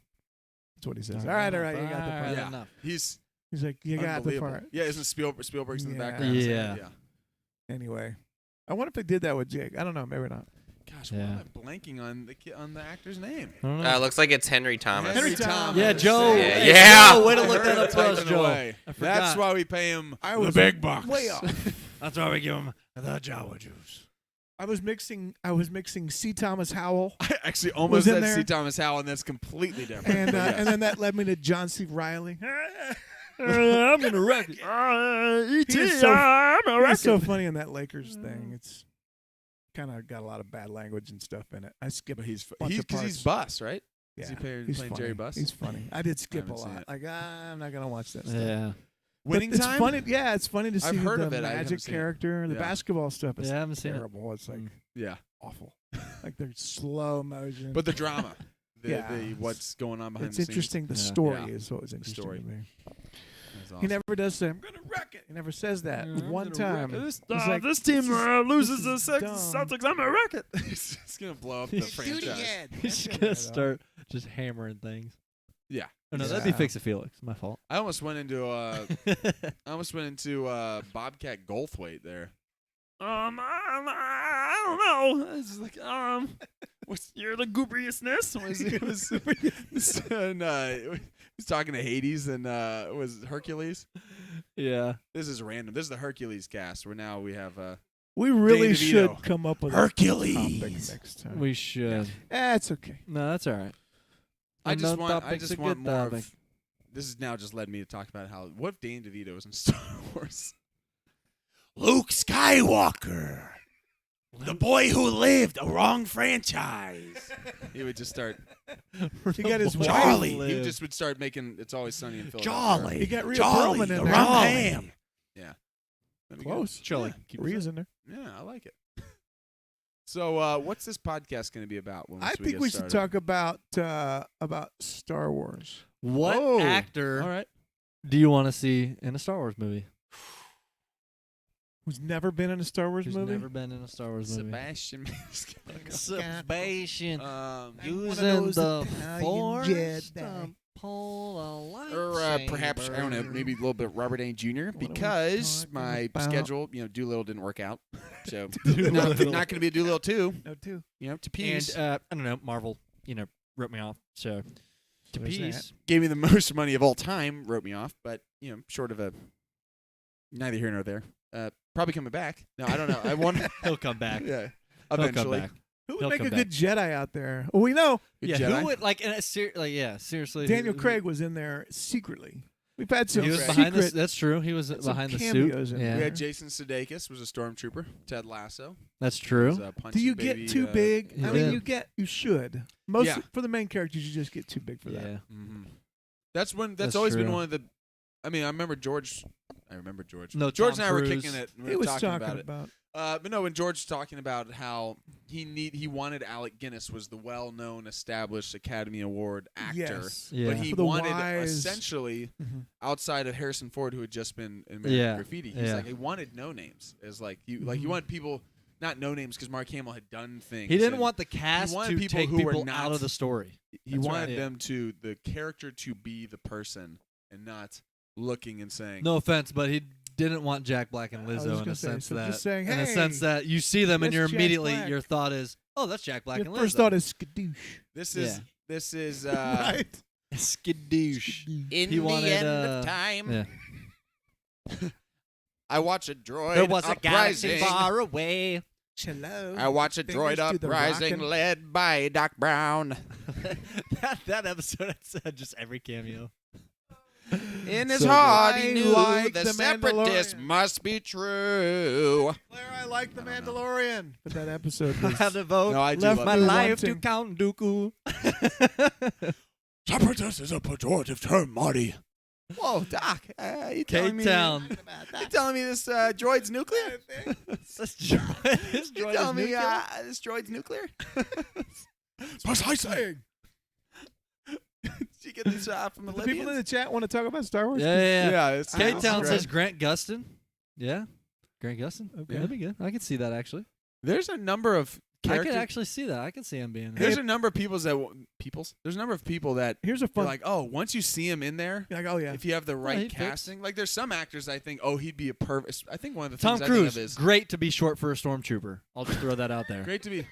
That's what he says. All right, you got the part. Yeah. Enough. He's He's like, you got the unbelievable. part. Yeah, isn't Spielberg's in the Yeah. background? saying Yeah. it? Yeah. Anyway, I wonder if they did that with Jake. I don't know. Maybe not. Gosh, why Yeah. am I blanking on the actor's name? I don't know. Looks like it's Henry Thomas. Henry Thomas. Yeah, Joe. Yeah, Hey, yeah. Joe, way to I look heard that up it for us, typing Joe. away. I That's forgot. why we pay him I the was big bucks. Way off. That's why we give him the Jawa juice. I was mixing C. Thomas Howell, I actually almost Was in said there. C. Thomas Howell, and that's completely different. and But yes. and then that led me to John C. Riley. I'm gonna wreck it. He is so, he's so funny in that Lakers thing. It's kind of got a lot of bad language and stuff in it. I skipped. But he's bunch of because he's parts. Bus, right? Yeah, Is he playing he's Jerry funny. Buss? He's funny. I did skip a haven't seen lot. it. Like I'm not gonna watch that stuff. Yeah. But Winning it's Time? funny. Yeah, it's funny to see I've heard the of it. I haven't magic seen it. character. The Yeah. basketball stuff is Yeah, I haven't seen it. terrible. It's like Yeah, awful. Like they're slow motion. but the drama, Yeah. the what's going on behind it's the scenes. interesting. The Yeah. story Yeah. is what was interesting story. to me. is He awesome. never does say, "I'm gonna wreck it." He never says that. One time. This, He's like, this team loses the dumb. Celtics. I'm gonna wreck it. It's gonna blow up the He's franchise. He's gonna start just hammering things. Yeah. Oh, no, that'd be Yeah. Fix It Felix. My fault. I almost went into Bobcat Goldthwait there. I don't know. It's like what's you're the goobriousness? He's talking to Hades and was Hercules. Yeah. This is random. This is the Hercules cast. Where now we have We really Danny should DeVito. come up with Hercules. a topic next time. We should. It's okay. No, that's all right. I just Unknown want topic's a more good topic. of this has now just led me to talk about how what if Danny DeVito was in Star Wars? Luke Skywalker, the boy who lived a wrong franchise. He would just start. He got his wife. Charlie. He just would start making It's Always Sunny in Philadelphia. Jolly. He got Rhea Jolly, Perlman in the there. wrong Jolly. ham. That'd be good. Close. Charlie. Rhea's in there. Yeah, I like it. So, what's this podcast going to be about? I think we should talk about Star Wars. What Oh, actor All right. do you want to see in a Star Wars movie? Who's never been in a Star Wars Who's movie? never been in a Star Wars movie? Sebastian Maniscalco. Sebastian. I'm one of Using those the Italian force Jedi. to pull a lightsaber. Or perhaps, I don't know, maybe a little bit Robert Downey Jr. we because talking my about? schedule, Doolittle didn't work out. So, Doolittle. not going to be a Doolittle 2, No, two. to peace. And I don't know, Marvel, wrote me off. So to There's peace. Gave me the most money of all time, wrote me off, but, short of a neither here nor there. Probably coming back. No, I don't know. I want He'll come back. yeah, He'll come eventually. back. Who would He'll make come a good Jedi out there? Well, we know Good Yeah, Jedi. who would like in a seriously? Daniel who- Craig was in there secretly. We've had some He was Craig. behind secret. That's true. He was some behind the cameos suit. in Yeah, We had Jason Sudeikis was a stormtrooper. Ted Lasso that's was, true. Do Punching you Baby, get too big? you I mean, did. you should. Most Yeah. for the main characters, you just get too big for that. Yeah. Mm-hmm. That's That's always been true. one of the. I mean, I remember George. No, George Tom and I were Cruise. kicking it. We He were was talking about it. about. But no, when George was talking about how he wanted Alec Guinness was the well-known, established Academy Award actor, Yes. Yeah. but he For the wanted wise- essentially Mhm. outside of Harrison Ford, who had just been in American Yeah. Graffiti. He's Yeah. like he wanted no names. As like you wanted people not no names because Mark Hamill had done things. He didn't and want the cast wanted to people take who were people not- out of the story. He That's wanted right. them to the character to be the person and not looking and saying No offense, but he didn't want Jack Black and I was Lizzo in gonna a say, sense so that just saying, in a hey, sense that you see them and that's you're Jack immediately Black. your thought is, oh, that's Jack Black Your and first Lizzo. thought is skadoosh. this is Yeah. this is Right? skadoosh. in He wanted, the end of time. Yeah. I watch a droid There was a galaxy uprising. far away. Hello. I watch a Fingers droid to the uprising rockin'. led by Doc Brown. that episode had just every cameo. In his So heart, good. he I knew like the the separatists Mandalorian. must be true. Claire, I like the I don't know. Mandalorian. But that episode I was had to vote No, I do left love my me it. life to wanting. Count Dooku. Separatist is a pejorative term, Marty. Whoa, Doc! You telling me? K-Town. You telling me this droid's nuclear? This droid, this You droid telling is me nuclear? this droid's nuclear? Precisely. Did you get this from the The people in Libyans? the chat want to talk about Star Wars. Yeah. it's K-Town great. says Grant Gustin. Yeah. Grant Gustin. Okay. That'd be good. I could see that actually. There's a number of I characters. could actually see that. I could see him being there. There's a number of peoples that There's a number of people that Here's a you're fun. like, oh, once you see him in there, You're like, oh yeah. if you have the right he'd fix. casting, like there's some actors I think, oh, he'd be a perfect. I think one of the Tom things I think Cruise, of is great to be short for a stormtrooper. I'll just throw that out there. great to be.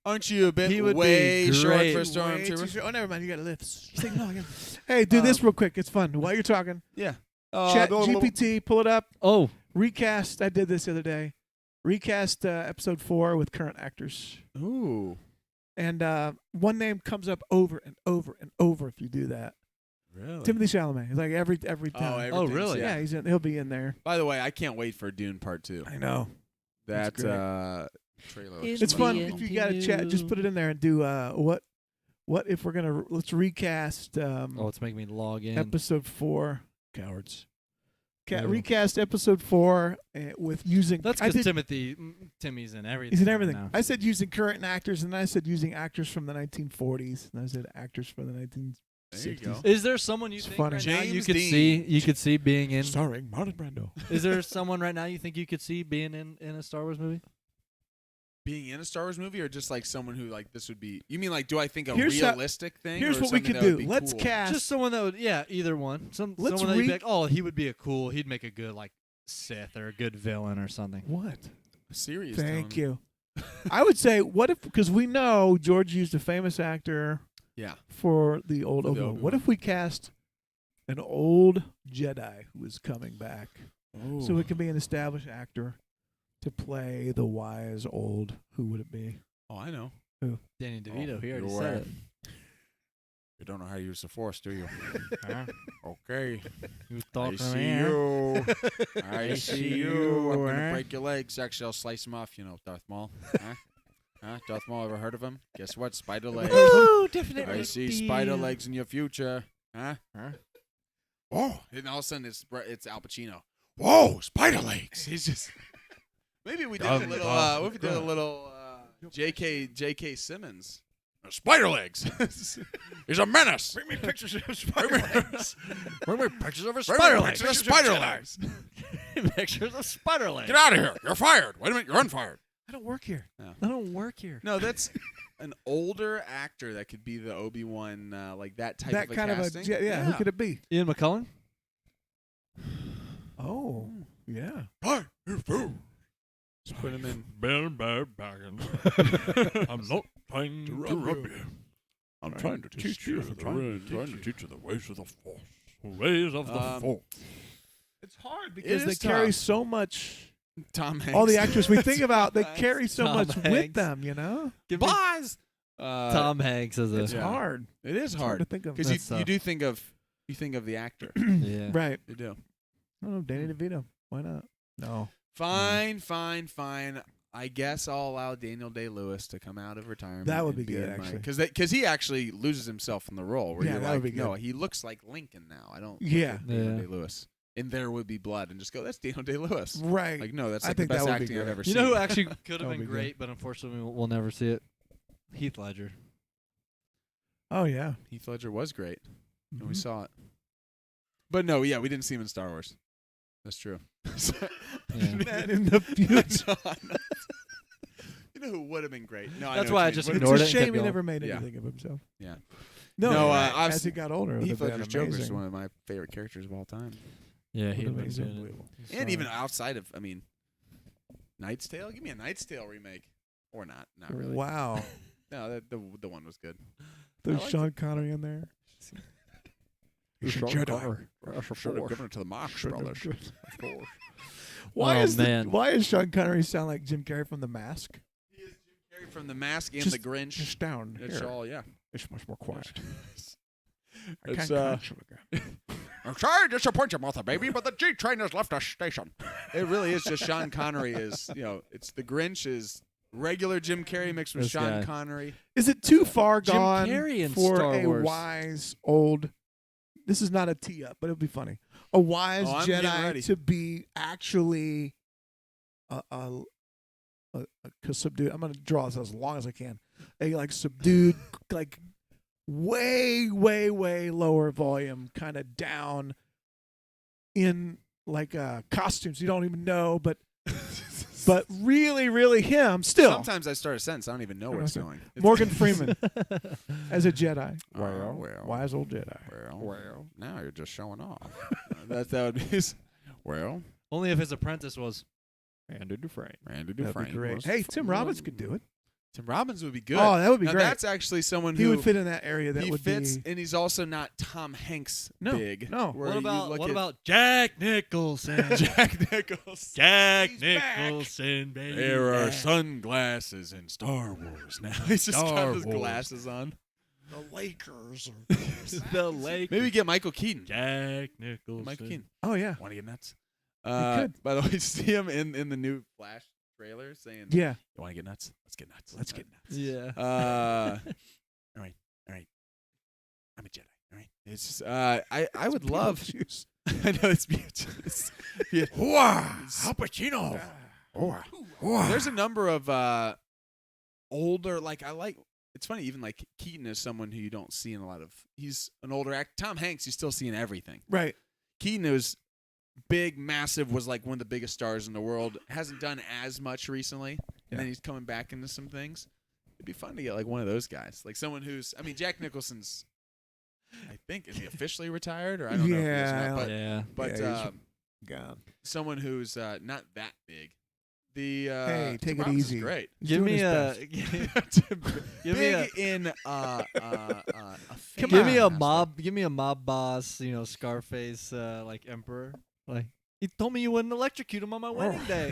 Aren't you a bit He would be way short great. for a Way too stormtrooper? short. Oh, never mind. You got to lift. She's like, no, I got. Hey, do this real quick. It's fun. While you're talking, Yeah. Chat GPT, pull it up. Oh, Recast. I did this the other day. Recast episode 4 with current actors, Ooh. and one name comes up over and over and over if you do that. Really? Timothy Chalamet. He's like every time. everything's- really? yeah, he'll be in there. By the way, I can't wait for Dune Part 2. I know. That That's great. trailer. In looks It's fun phenomenal. if you got a chat. Just put it in there and do what if we're gonna let's recast it's making me log in. episode 4. Cowards. Yeah. Recast episode 4 with using. That's I because did- Timmy's in everything. He's in right everything. now. I said using current actors, and then I said using actors from the 1940s, and I said actors from the 1960s. There you go. Is there someone you It's think funny. right now you James could Dean. see being in? Starring Marlon Brando. Is there someone right now you think you could see being in a Star Wars movie? Being in a Star Wars movie, or just like someone who like this would be? You mean like, do I think a Here's how- realistic thing? Here's or what we something could that would do. be Let's cool? cast. Just someone that would, either one. Let's Someone that you'd be like, oh, he would be he'd make a good like Sith or a good villain or something. what? Serious. Thank tone. you. I would say, what if? Because we know George used a famous actor Yeah. for the old For the Obi-Wan. What Obi-Wan. if we cast an old Jedi who is coming back, so it can be an established actor to play the wise old? Who would it be? Oh, I know. Danny DeVito. He already you're said right. it. You don't know how to use the Force, do you? Huh? Okay. You I thought see you. I see you. I'm going to break your legs. Actually, I'll slice them off, Darth Maul. Huh? Huh? Darth Maul, ever heard of him? Guess what? Spider legs. Ooh, definitely. I see spider legs in your future. Huh? Oh, and all of a sudden it's Al Pacino. Whoa, spider legs. He's just. Maybe we did a little. What if we did a little J.K. Simmons? Spider legs. He's a menace. Bring me pictures of spider legs. Bring me pictures of a Bring spider me leg. pictures of spider legs. Pictures of spider leg. Get out of here. You're fired. Wait a minute. You're unfired. I don't work here. I don't work here. No, that's an older actor that could be the Obi-Wan, like that type That of a kind casting. of a yeah. Who could it be? Ian McCullen. Oh, yeah. Hi, just put him in. Bill Baggins. I'm not trying to rub you. I'm trying to teach you. I'm trying to teach you the ways of the Force. Ways of the Force. It's hard because they is carry tough. so much. Tom Hanks. All the actors we think about, they carry so Tom much with Hanks. them. You know, Give me Boz. Tom Hanks as a it's Yeah. hard. It is It's hard to hard think of. because That's you tough. do think of the actor. yeah. Right. You do. I don't know. Danny DeVito. Why not? No. Fine. I guess I'll allow Daniel Day-Lewis to come out of retirement. That would be good, in my- actually. because he actually loses himself in the role. Where Yeah, you're that like, would be no, good. he looks like Lincoln now. I don't. look Yeah. like Daniel Yeah. Day-Lewis. And There Would Be Blood, and just go. That's Daniel Day-Lewis. Right. Like no, that's I like the think that best would be acting I've great. ever You seen. know who actually could have That'll been be good. great, but unfortunately we'll never see it? Heath Ledger. Oh yeah. Heath Ledger was great, and we Mhm. saw it. But no, yeah, we didn't see him in Star Wars. That's true. Yeah. Man in the future. You know who would have been great? No, I That's know why what I you just mean. It's ignored a it and kept shame he going. never made Yeah. anything of himself. Yeah. No, No, as he got older, it would Heath have been Ledger's Joker is amazing. one of my favorite characters of all time. Yeah, he Would've was been good. unbelievable. And even outside of, Knight's Tale. Give me a Knight's Tale remake, or not? Not really. Wow. No, the one was good. There's liked Sean Connery in there. He's Sean Jedi. Connery. Should have given it to the Marx Brothers. Why Oh, is man. why does Sean Connery sound like Jim Carrey from The Mask? He is Jim Carrey from The Mask and Just- The Grinch. Just down It's here. all yeah. It's much more quiet. I It's, can't catch him again. I'm sorry to disappoint you, Martha baby, but the G train has left our station. It really is just Sean Connery is, it's the Grinch is regular Jim Carrey mixed with This Sean guy. Connery. Is it too far Jim gone Carrey in for Star a Wars. wise old? This is not a tee up, but it'll be funny. A wise Oh, I'm getting ready. Jedi to be actually a subdued. I'm going to draw this as long as I can. A like subdued, like way lower volume, kind of down in like costumes you don't even know, but really him still. Sometimes I start a sentence, I don't even know where it's going. It's- Morgan Freeman as a Jedi. Well, Wise old Jedi. Well, now you're just showing off. that would be. Well, Only if his apprentice was Andy Dufresne. Randy That'd be Dufresne. great. was Hey, from Tim Robbins could do it. Tim Robbins would be good. Oh, that would be now great. That's actually someone He who would fit in that area. That he would fits, be. and he's also not Tom Hanks No, big. no. where What you about look what at about Jack Nicholson? Jack Nicholson? Jack He's back. Nicholson, baby. There are sunglasses in Star Wars now. He's just Star got his Wars. glasses on. The Lakers. the lake. Maybe get Michael Keaton. Jack Nicholson. Michael Keaton. Oh yeah, Want to get nuts? could. By the way, see him in the new Flash trailer saying, yeah. "You want to get nuts? Let's get nuts. Let's get nuts. Yeah. All right. I'm a Jedi. All right. It's just I would love. Juice. I know it's Beetlejuice. Yeah. Al Pacino. There's a number of older, like I like. It's funny, even like Keaton is someone who you don't see in a lot of. He's an older actor. Tom Hanks, you still see in everything. Right. Keaton is big, massive, was like one of the biggest stars in the world. Hasn't done as much recently, and then he's coming back into some things. It'd be fun to get like one of those guys, like someone who's. I mean, Jack Nicholson's. I think is he officially retired, or I don't know. If he is or Yeah, not, but yeah. but Yeah, he's gone. someone who's not that big. The Hey, take Tim it Robbins is easy. great. He's Give doing me his a best. give me a Big in a give me a aspect. mob boss, Scarface like emperor. Like he told me you wouldn't electrocute him on my wedding day.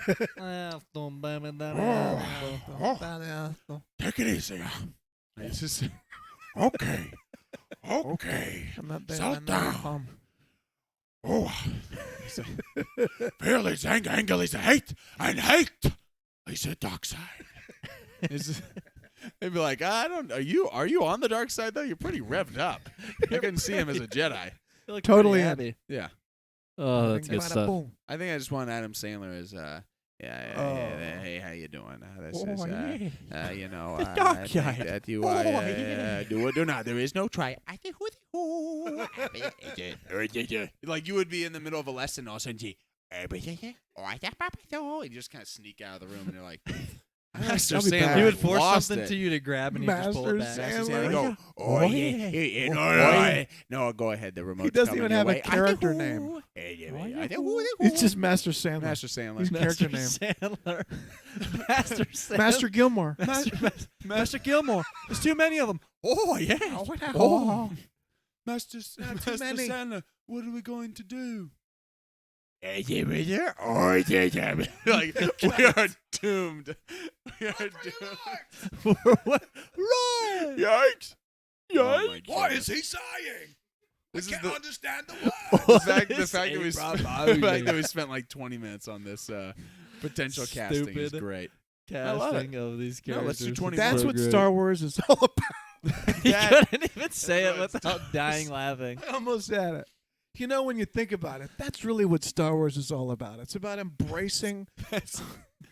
Take it easy. It's just okay. Okay. I'm not there. Sit I'm not down. calm. Oh, Bill is anger is hate, and hate is the dark side. They'd be like, I don't. Are you on the dark side though? You're pretty revved up. I couldn't see him as a Jedi. You look Totally pretty happy. Yeah, Oh, that's Bing, good bada, stuff. boom. I think I just want Adam Sandler as hey, how you doing? This Oh, is yeah. you know, The I dark think side. that you Oh, yeah. do not. There is no try. Like you would be in the middle of a lesson, all of a sudden you just kind of sneak out of the room, and you're like, Master I'll be back. Sandler He would force lost something it. to you to grab, and you just pull it Master back. Master Sandler. Sandler go, Oh, yeah. no, go ahead. The remote. He doesn't even have a character name. It's just Master Sandler. Master Sandler. His character name. Sandler. Master Sandler. Master Gilmore. Master Gilmore. There's too many of them. Oh yeah. Oh. Master many. Sandler. What are we going to do? Like we are doomed. We are doomed. What? Run! Yikes! Oh Yikes! What is he saying? This I can't understand the word. The fact that we spent like 20 minutes on this potential casting is Stupid. great. Casting love it. of these No, characters. let's do 20 That's So what great. Star Wars is all about. He That- couldn't even say it That's what without dying laughing. I almost had it. You know, when you think about it, that's really what Star Wars is all about. It's about embracing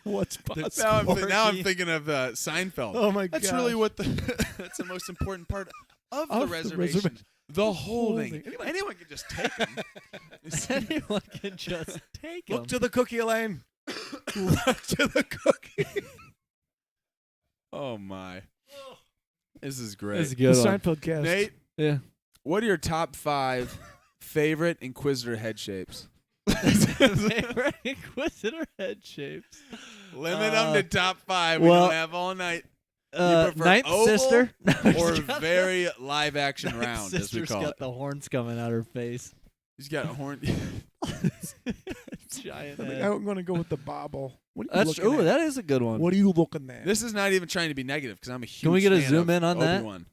what's possible. Now I'm thinking of Seinfeld. Oh my That's gosh. really what that's the most important part of the Of the reservation. reservation. The holding. Holding. Anyone can just take them. Anyone can just take Look him. to the cookie lane. Look to the cookie. Oh my. This is great. That's a The good one. Seinfeld cast. Nate, Yeah. what are your top 5 favorite Inquisitor head shapes? Favorite Inquisitor head shapes. Limit them to top 5. We well, don't have all night. prefer Ninth oval sister. Or very live action round, as we Sister's call got it. the horns coming out her face. He's got a horn. Giant I think head. I'm going to go with the bobble. What are you That's looking at? that is a good one. What are you looking at? This is not even trying to be negative because I'm a huge Can we get a fan zoom of in on that? Obi-Wan.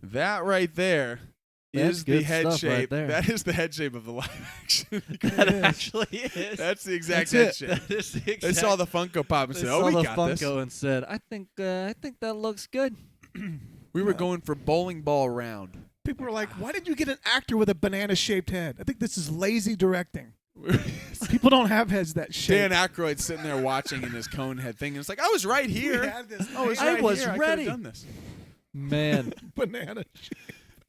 That right there That's is the good head stuff right shape. there. That is the head shape of the live action. That is. actually is. That's the exact That's head it. shape. That is the They exact. saw the Funko Pop and they said, saw "Oh, we the got Funko this." and said, I think that looks good. We were going for bowling ball round. People are like, why did you get an actor with a banana-shaped head? I think this is lazy directing. People don't have heads that shape. Dan Aykroyd's sitting there watching in his cone head thing, and it's like, I was right here. I was I right was here. I ready. could have done this. Man, banana.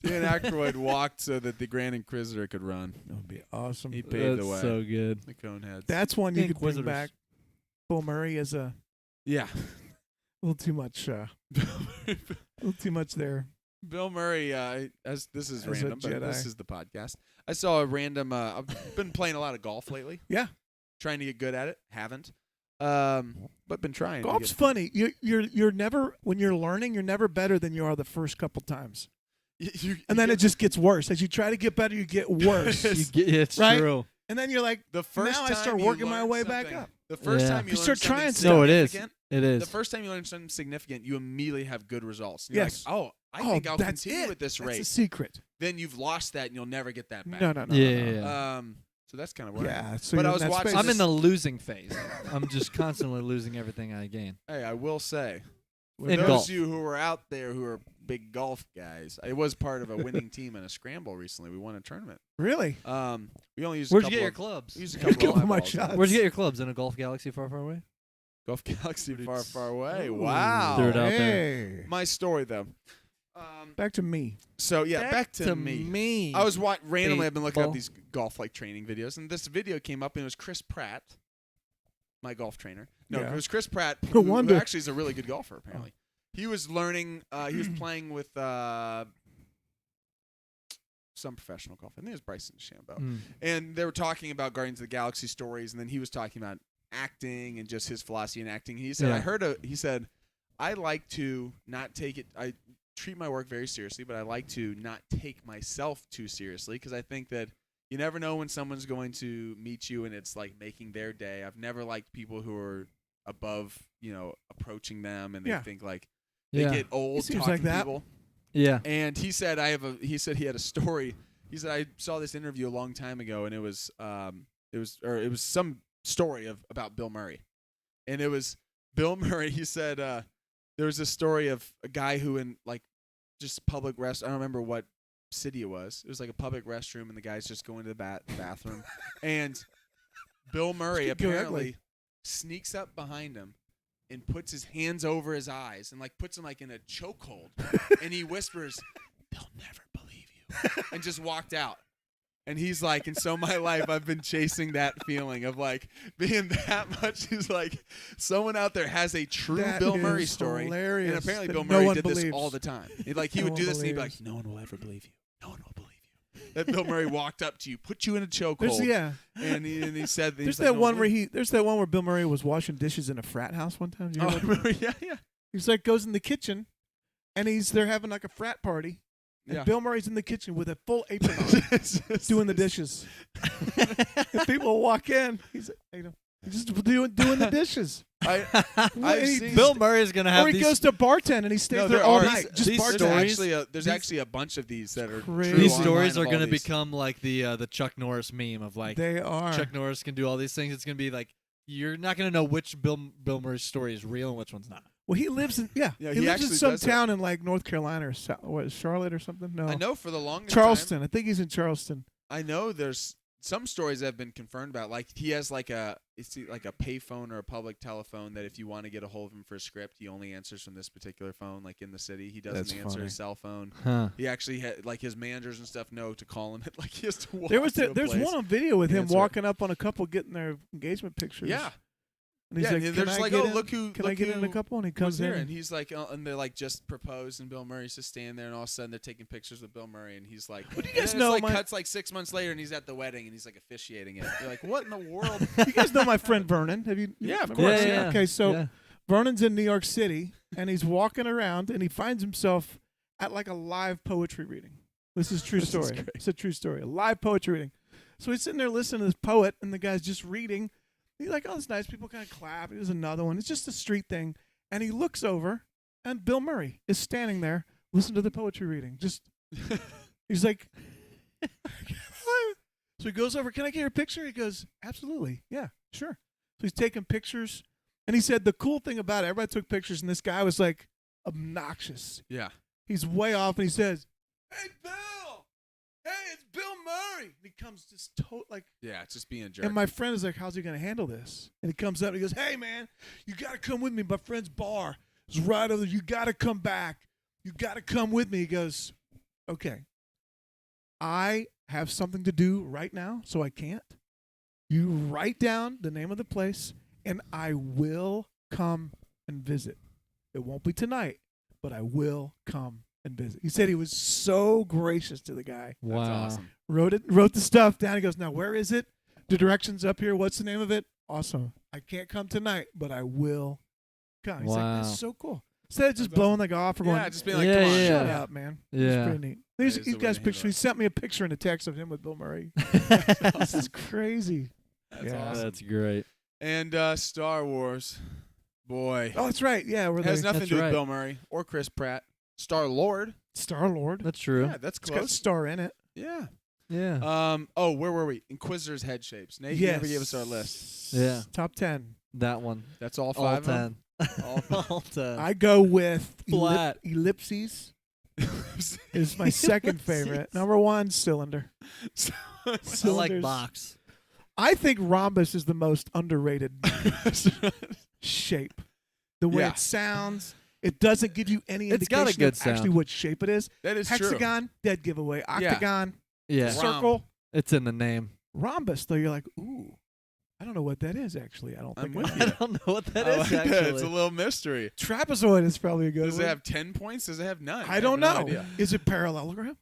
Dan Aykroyd walked so that the Grand Inquisitor could run. That would be awesome. He paved that's the way. so good. The cone heads. That's one you could bring Inquisitors. back. Bill Murray is a Yeah. little too much. A little too much there. Bill Murray, as this is As a random, but this Jedi. is the podcast. I saw a random. I've been playing a lot of golf lately. Yeah. Trying to get good at it. Haven't. But been trying. to Golf's get- funny. You're never when you're learning. You're never better than you are the first couple times, and then it just gets worse. As you try to get better, you get worse. It's Right? true. And then you're like, the first now I time start you working my learn way back something- up. The first Yeah. time you You learn start something trying No, it is. significant- It is. The first time you learn something significant, you immediately have good results. And you're Yes. like, oh, I oh, think I'll that's continue it. with this That's race. a secret. Then you've lost that, and you'll never get that back. No, no, no. Yeah, no, no. yeah, yeah. So that's kind of where I am. Yeah. So But you're I in was that watching space. I'm in the losing phase. I'm just constantly losing everything I gain. Hey, I will say, for In those golf. of you who are out there who are big golf guys, I was part of a winning team in a scramble recently. We won a tournament. Really? We only used Where'd a you get couple your of- clubs? we used a Couple couple of of my eyeballs. shots. Where'd you get your clubs? In a golf galaxy far, far away? Golf Galaxy far, far away. Ooh. Wow. Threw it out there. Hey. My story though. Back to me. So yeah, back to me. I was randomly. I've been looking up People. these golf like training videos, and this video came up, and it was Chris Pratt, my golf trainer. No, Yeah. it was Chris Pratt, No who wonder. actually is a really good golfer. Apparently, he was learning. He was playing with some professional golf. I think it was Bryson DeChambeau, Mm. and they were talking about Guardians of the Galaxy stories, and then he was talking about acting and just his philosophy in acting. He said, Yeah. He said, I like to not take it. I treat my work very seriously, but I like to not take myself too seriously because I think that you never know when someone's going to meet you and it's like making their day. I've never liked people who are above, approaching them and they Yeah. think like they Yeah. get old He seems talking like to that. people. Yeah. And he said he said he had a story. He said I saw this interview a long time ago, and it was some story about Bill Murray, and it was Bill Murray. He said there was a story of a guy who in like just public rest. I don't remember what city it was. It was like a public restroom, and the guy's just going to the bathroom, and Bill Murray Keep going, apparently sneaks up behind him and puts his hands over his eyes and like puts him like in a chokehold, and he whispers, "They'll never believe you," and just walked out. And he's like, and so my life, I've been chasing that feeling of like being that much. He's like, someone out there has a true That Bill Murray is story, hilarious and apparently that Bill no Murray one did this believes. all the time. He No would do one this, and he'd be believes. like, "No one will ever believe you. No one will believe you." That Bill Murray walked up to you, put you in a There's chokehold, and he said, There's he's like, that "No one will." where there's that one where Bill Murray was washing dishes in a frat house one time. Do you Oh, I remember? remember. Yeah. He's like goes in the kitchen, and they're having like a frat party, and Yeah. Bill Murray's in the kitchen with a full apron on, doing the dishes. And people walk in, he's just doing the dishes. I've he- seen Bill Murray is gonna have Or he these. goes to bartend and he stays No, there there all are. night. Just These bartending. stories- there's actually a bunch of these that are Crazy. true these online stories of are all gonna these. become like the Chuck Norris meme of like They are. Chuck Norris can do all these things. It's gonna be like you're not gonna know which Bill Murray's story is real and which one's not. Well, he lives in Yeah, he he lives in actually some does town in like North Carolina or Charlotte or something. No, I know for the longest Charleston. time, I think he's in Charleston. I know there's some stories that have been confirmed about. Like he has like a payphone or a public telephone that if you want to get a hold of him for a script, he only answers from this particular phone. Like in the city, he doesn't That's answer funny. his cell phone. Huh. He actually had like his managers and stuff know to call him. Like he has to walk There's to a one place. on video with him Answer it. walking up on a couple getting their engagement pictures. Yeah, and he's yeah. like, and "Can they're I just like, get "Oh, in? look who! Can look I get in a who couple?" And he was comes here," in. and he's like, and they're like just proposed, and Bill Murray's just standing there, and all of a sudden they're taking pictures with Bill Murray, and he's like, What do you and guys then know It's like my- cuts like 6 months later, and he's at the wedding, and he's like officiating it. You're like, what in the world? You guys know my friend Vernon? Have you? Yeah, of remember course, him? yeah. Okay, so Yeah. Vernon's in New York City, and he's walking around, and he finds himself at like a live poetry reading. This is a true This is story. great. It's a true story. A live poetry reading. So he's sitting there listening to this poet, and the guy's just reading. He's like, "Oh, that's nice." People kind of clap. There's another one. It's just a street thing. And he looks over, and Bill Murray is standing there listening to the poetry reading. Just, he's like, so he goes over, "Can I get your picture?" He goes, "Absolutely. Yeah, sure." So he's taking pictures. And he said the cool thing about it, everybody took pictures, and this guy was like obnoxious. Yeah. He's way off, and he says, "Hey, Bill! Hey, it's Bill Murray!" And he comes just like, Yeah, it's just being a jerk. and my friend is like, "How's he gonna handle this?" And he comes up and he goes, "Hey, man, you gotta come with me. My friend's bar is right over there. You gotta come back. You gotta come with me." He goes, "Okay, I have something to do right now, so I can't. You write down the name of the place, and I will come and visit. It won't be tonight, but I will come and visit." He said he was so gracious to the guy. Wow. That's awesome. Wrote the stuff down. He goes, "Now where is it? The directions up here. What's the name of it?" "Awesome. I can't come tonight, but I will come." He's like, Wow. "That's so cool." Instead of just blowing like off or Yeah, going, just being like, Yeah, come on, yeah. "Shut yeah. up, man." Yeah. It's pretty neat. He's is the way got to picture. handle He it. sent me a picture and a text of him with Bill Murray. This is crazy. That's Yeah. awesome. That's great. And Star Wars, boy, Oh, that's right. Yeah, where it has they nothing That's to do right. with Bill Murray or Chris Pratt. Star Lord, Star Lord. That's true. yeah, that's It's got a close. star in it. Yeah. Yeah. Oh, where were we? Inquisitor's head shapes. Nate, you Yes. never gave us our list. Yeah. Top 10. That one. That's all All 5 of 10. them? All All 10. I go with Flat. ellipses. Is my second favorite. Number 1, cylinder. I like Cylinders. box. I think rhombus is the most underrated shape. The way Yeah. it sounds, it doesn't give you any It's got a indication good of actually sound. what shape it is. That is true. Hexagon, dead giveaway. Octagon, Yeah. circle, It's in the name. rhombus. Though you're like, ooh, I don't know what that is actually. I don't I'm think with I you. I don't know what that I is like that. actually. It's a little mystery. Trapezoid is probably a good Does one. it have 10 points? Does it have none? I don't have know. no idea. Is it parallelogram?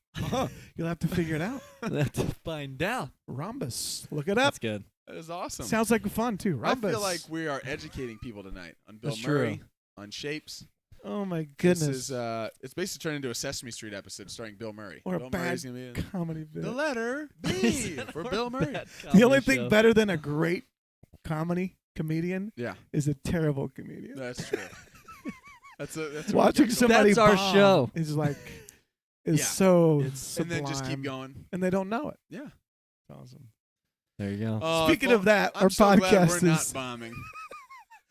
You'll have to figure it out. Have to find out. Rhombus. Look it up. That's good. That is awesome. Sounds like fun too. I Rhombus. feel like we are educating people tonight on Bill That's Murray, true. on shapes. oh my This goodness. is it's basically turned into a Sesame Street episode starring Bill Murray. Or a Bill bad Murray's gonna be in comedy bit. the letter B for Bill Murray. The only thing better than a great comedian Yeah, is a terrible comedian. that's true. That's Watching what somebody That's our bomb show. is like is Yeah. so and sublime. then just keep going. And they don't know it. Yeah. Awesome. There you go. Speaking of that, I'm our so glad podcast we're not is- bombing.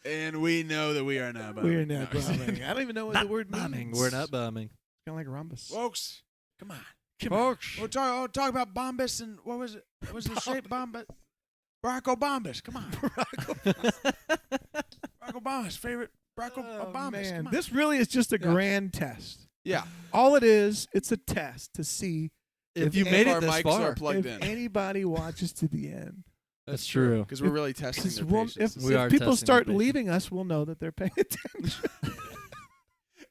And we know that we are not bombing. We are not No. bombing. I don't even know what the word bombing. means. We're not bombing. Kind of like rhombus. Folks, come on. Folks. We'll talk about Bombas and what was it? What was the shape? Bombas? Barack Obama's. Come on. Barack Obama's favorite. Barack Oh, Obama's. man. Come on. This really is just a Yeah. grand test. Yeah. All it is, it's a test to see If If you any made If it our this mics far, are plugged if in. anybody watches to the end. That's true. Because we're really testing Because their if, patience. We are if people testing start their patience. leaving us, we'll know that they're paying attention.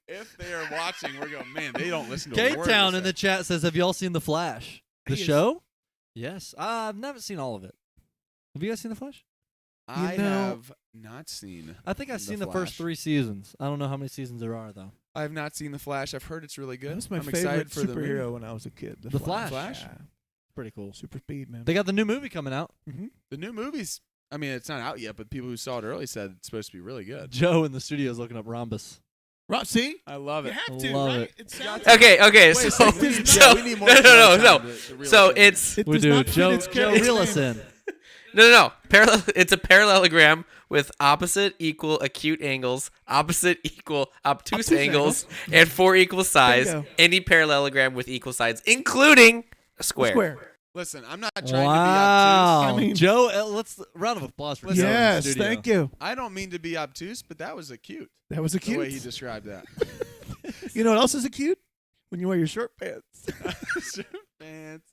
If they are watching, we're going, man, they don't listen to a word. K-Town we in the say. chat says, have y'all seen The Flash? The He is- show? Yes. I've never seen all of it. Have you guys seen The Flash? I know- have not seen. I think I've The seen the first Flash. 3 seasons. I don't know how many seasons there are, though. I have not seen The Flash. I've heard it's really good. That was my I'm favorite excited for the superhero movie. when I was a kid. The Flash. Flash? Yeah. Pretty cool. Super speed, man. They got the new movie coming out. Mm-hmm. The new movie's. I mean, it's not out yet, but people who saw it early said it's supposed to be really good. Joe in the studio is looking up Rhombus. Rob, see? I love You it. have to, Love right? it. It sounds Okay, okay. Wait, So, we need- so yeah, we need more no, show no. time to reel So it in. it's It We does do. not fit Joe, its Joe, character's reel us name. in. no. Parallel. It's a parallelogram with opposite equal acute angles, opposite equal obtuse Obtuse angles, and 4 equal sides. Bingo. Any parallelogram with equal sides, including a square. Square. Listen, I'm not trying to be Wow. obtuse. I mean- Joe, let's round of applause for Joe in the Yes, studio. thank you. I don't mean to be obtuse, but that was acute. That was a The way he cute. described that. You know what else is a cute? When you wear your short pants. Pants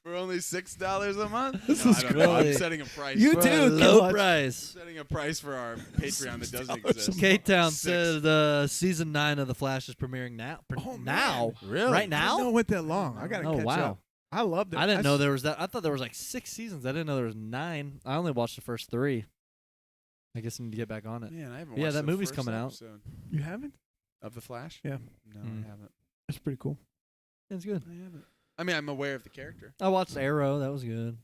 for only $6 a month. This No, is I don't know. I'm great. setting a price. You For do, a Kid low Watch. price. Setting a price for our Patreon that doesn't $6 a exist. month. K-Town Six. said season 9 of The Flash is premiering now. Oh, man. now? Really? Right I didn't know now? it went that long. I gotta Oh, catch wow. up. I loved it. I didn't know s- there was that. I thought there was like 6 seasons. I didn't know there was 9. I only watched the first 3. I guess I need to get back on it. Man, I haven't Yeah, watched that the movie's first coming out. episode You haven't? of The Flash? Yeah. No, Mm. I haven't. That's pretty cool. It's good. I haven't. I mean, I'm aware of the character. I watched Arrow. That was good.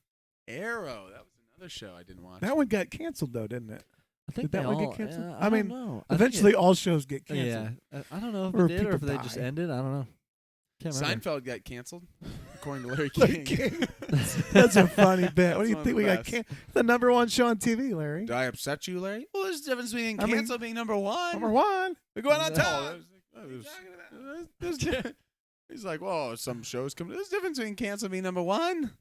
Arrow. That was another show I didn't watch. That one got canceled though, didn't it? I think Did that they one get all- canceled? yeah, I mean, don't know. I think Eventually, all shows get it- canceled. yeah. I don't know if Or it did or if people they just die. ended. I don't know. Can't remember. Seinfeld got canceled, according to Larry Larry King. King. That's a funny bit. What do That's you one think of we the got? best. The number one show on TV, Larry. Did I upset you, Larry? Well, there's a difference between I mean, cancel being number one. Number one. We're going on No. top. He's like, well, some shows come. There's a difference between cancel being number one.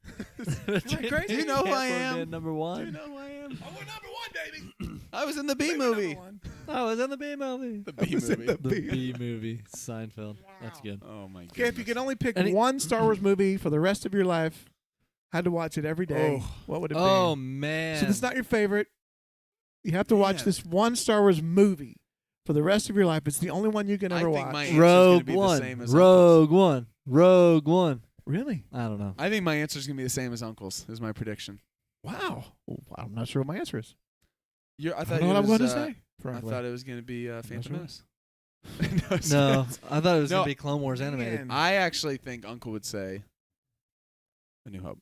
Crazy. Do you know who I Canceled am? being Number Do you one. know who I am? Oh, we're number one, baby. I was in the B movie. I was in the B movie. The I B was in movie. the The B. B movie. Seinfeld. That's good. Oh my god. Okay, if you could only pick Any- one Star Wars movie for the rest of your life, had to watch it every day, Oh. what would it Oh be? man. So it's not your favorite. You have to watch Man. this one Star Wars movie for the rest of your life. It's the only one you can I ever think watch. my answer's gonna Rogue be the One. same as Rogue One. Rogue One. Really? I don't know. I think my answer's gonna be the same as Uncle's. Is my prediction. Wow. Well, I'm not sure what my answer is. I I thought don't know what I'm it was, going to say. I frankly. thought it was gonna be Phantom sure. Menace. No, it's No, not. I thought it was No. gonna be Clone Wars animated. Man. I actually think Uncle would say A New Hope.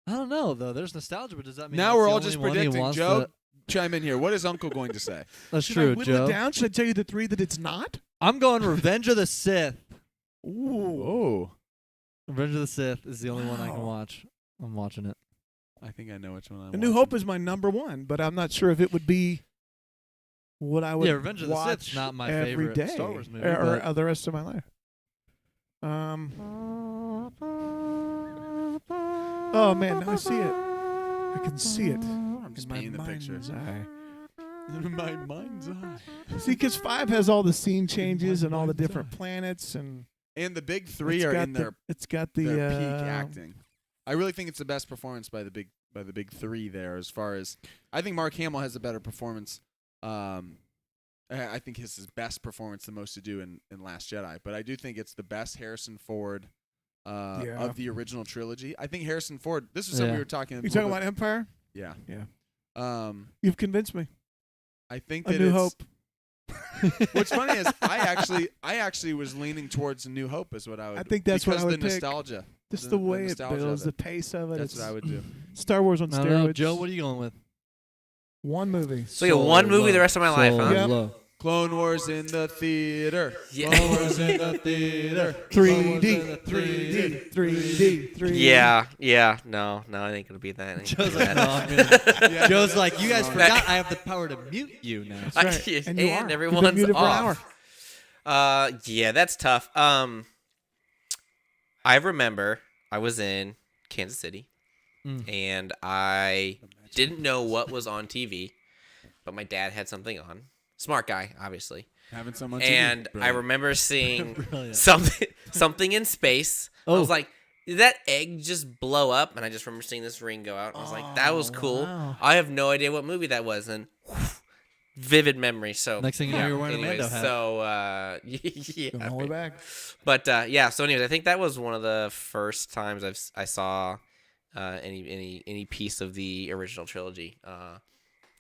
I don't know though. There's nostalgia, but does that mean Now that's we're the all only just one he predicting. wants Joe, to- chime in here. What is Uncle going to say? That's Should I true, whittle Joe. it down? Should I tell you the 3 that it's not? I'm going Revenge of the Sith. Ooh. Oh, Revenge of the Sith is the only one I can Wow. watch. I'm watching it. I think I know which one I'm A New Hope is my number one, but I'm not sure if it would be what I would Yeah, Revenge of the watch Sith's not my every favorite day Star Wars movie, or but- the rest of my life. Oh man, now I see it. I can see it I'm in just my painting the picture. mind's eye. In my mind's eye. See, because 5 has all the scene changes and all the mind's different eye. planets, and And the big three it's are got in the, it's got the their peak acting. I really think it's the best performance by the big three there. As far as I think Mark Hamill has a better performance. I think his best performance, the most to do in Last Jedi. But I do think it's the best Harrison Ford Yeah. of the original trilogy. I think Harrison Ford. This is something Yeah. we were talking. You talking about Empire? Yeah. Yeah. You've convinced me. I think A that New it's, Hope. What's funny is I actually was leaning towards A New Hope is what I would. I think that's what because I would the pick. nostalgia. Just the- the the way it nostalgia of builds, it. the pace of it. That's it's what I would do. Star Wars on I don't know. steroids. Joe, what are you going with? One movie. So yeah, one movie Solo. the rest of my life, huh? Yep. Solo. Clone Wars in the theater. Yeah. Clone Wars in the theater. 3D, 3D, 3D, 3D. Yeah. No, it ain't gonna be that. It ain't Joe's gonna like, be no, that. I'm gonna. Joe's like, you guys forgot I have the power to mute you now. That's right. Yes, And you are. You've been everyone's muted for an hour. off. Yeah, that's tough. I remember I was in Kansas City, and I didn't know what was on TV, but my dad had something on. Smart guy, obviously. Having someone. And I remember seeing Brilliant. something in space. I Oh. was like, did that egg just blow up? And I just remember seeing this ring go out. I was like, that was cool. wow. I have no idea what movie that was. And vivid memory. So Next thing you know, you're wearing a anyways, Mando hat. So Don't yeah. hold it back. But yeah. So anyways, I think that was one of the first times I saw any piece of the original trilogy.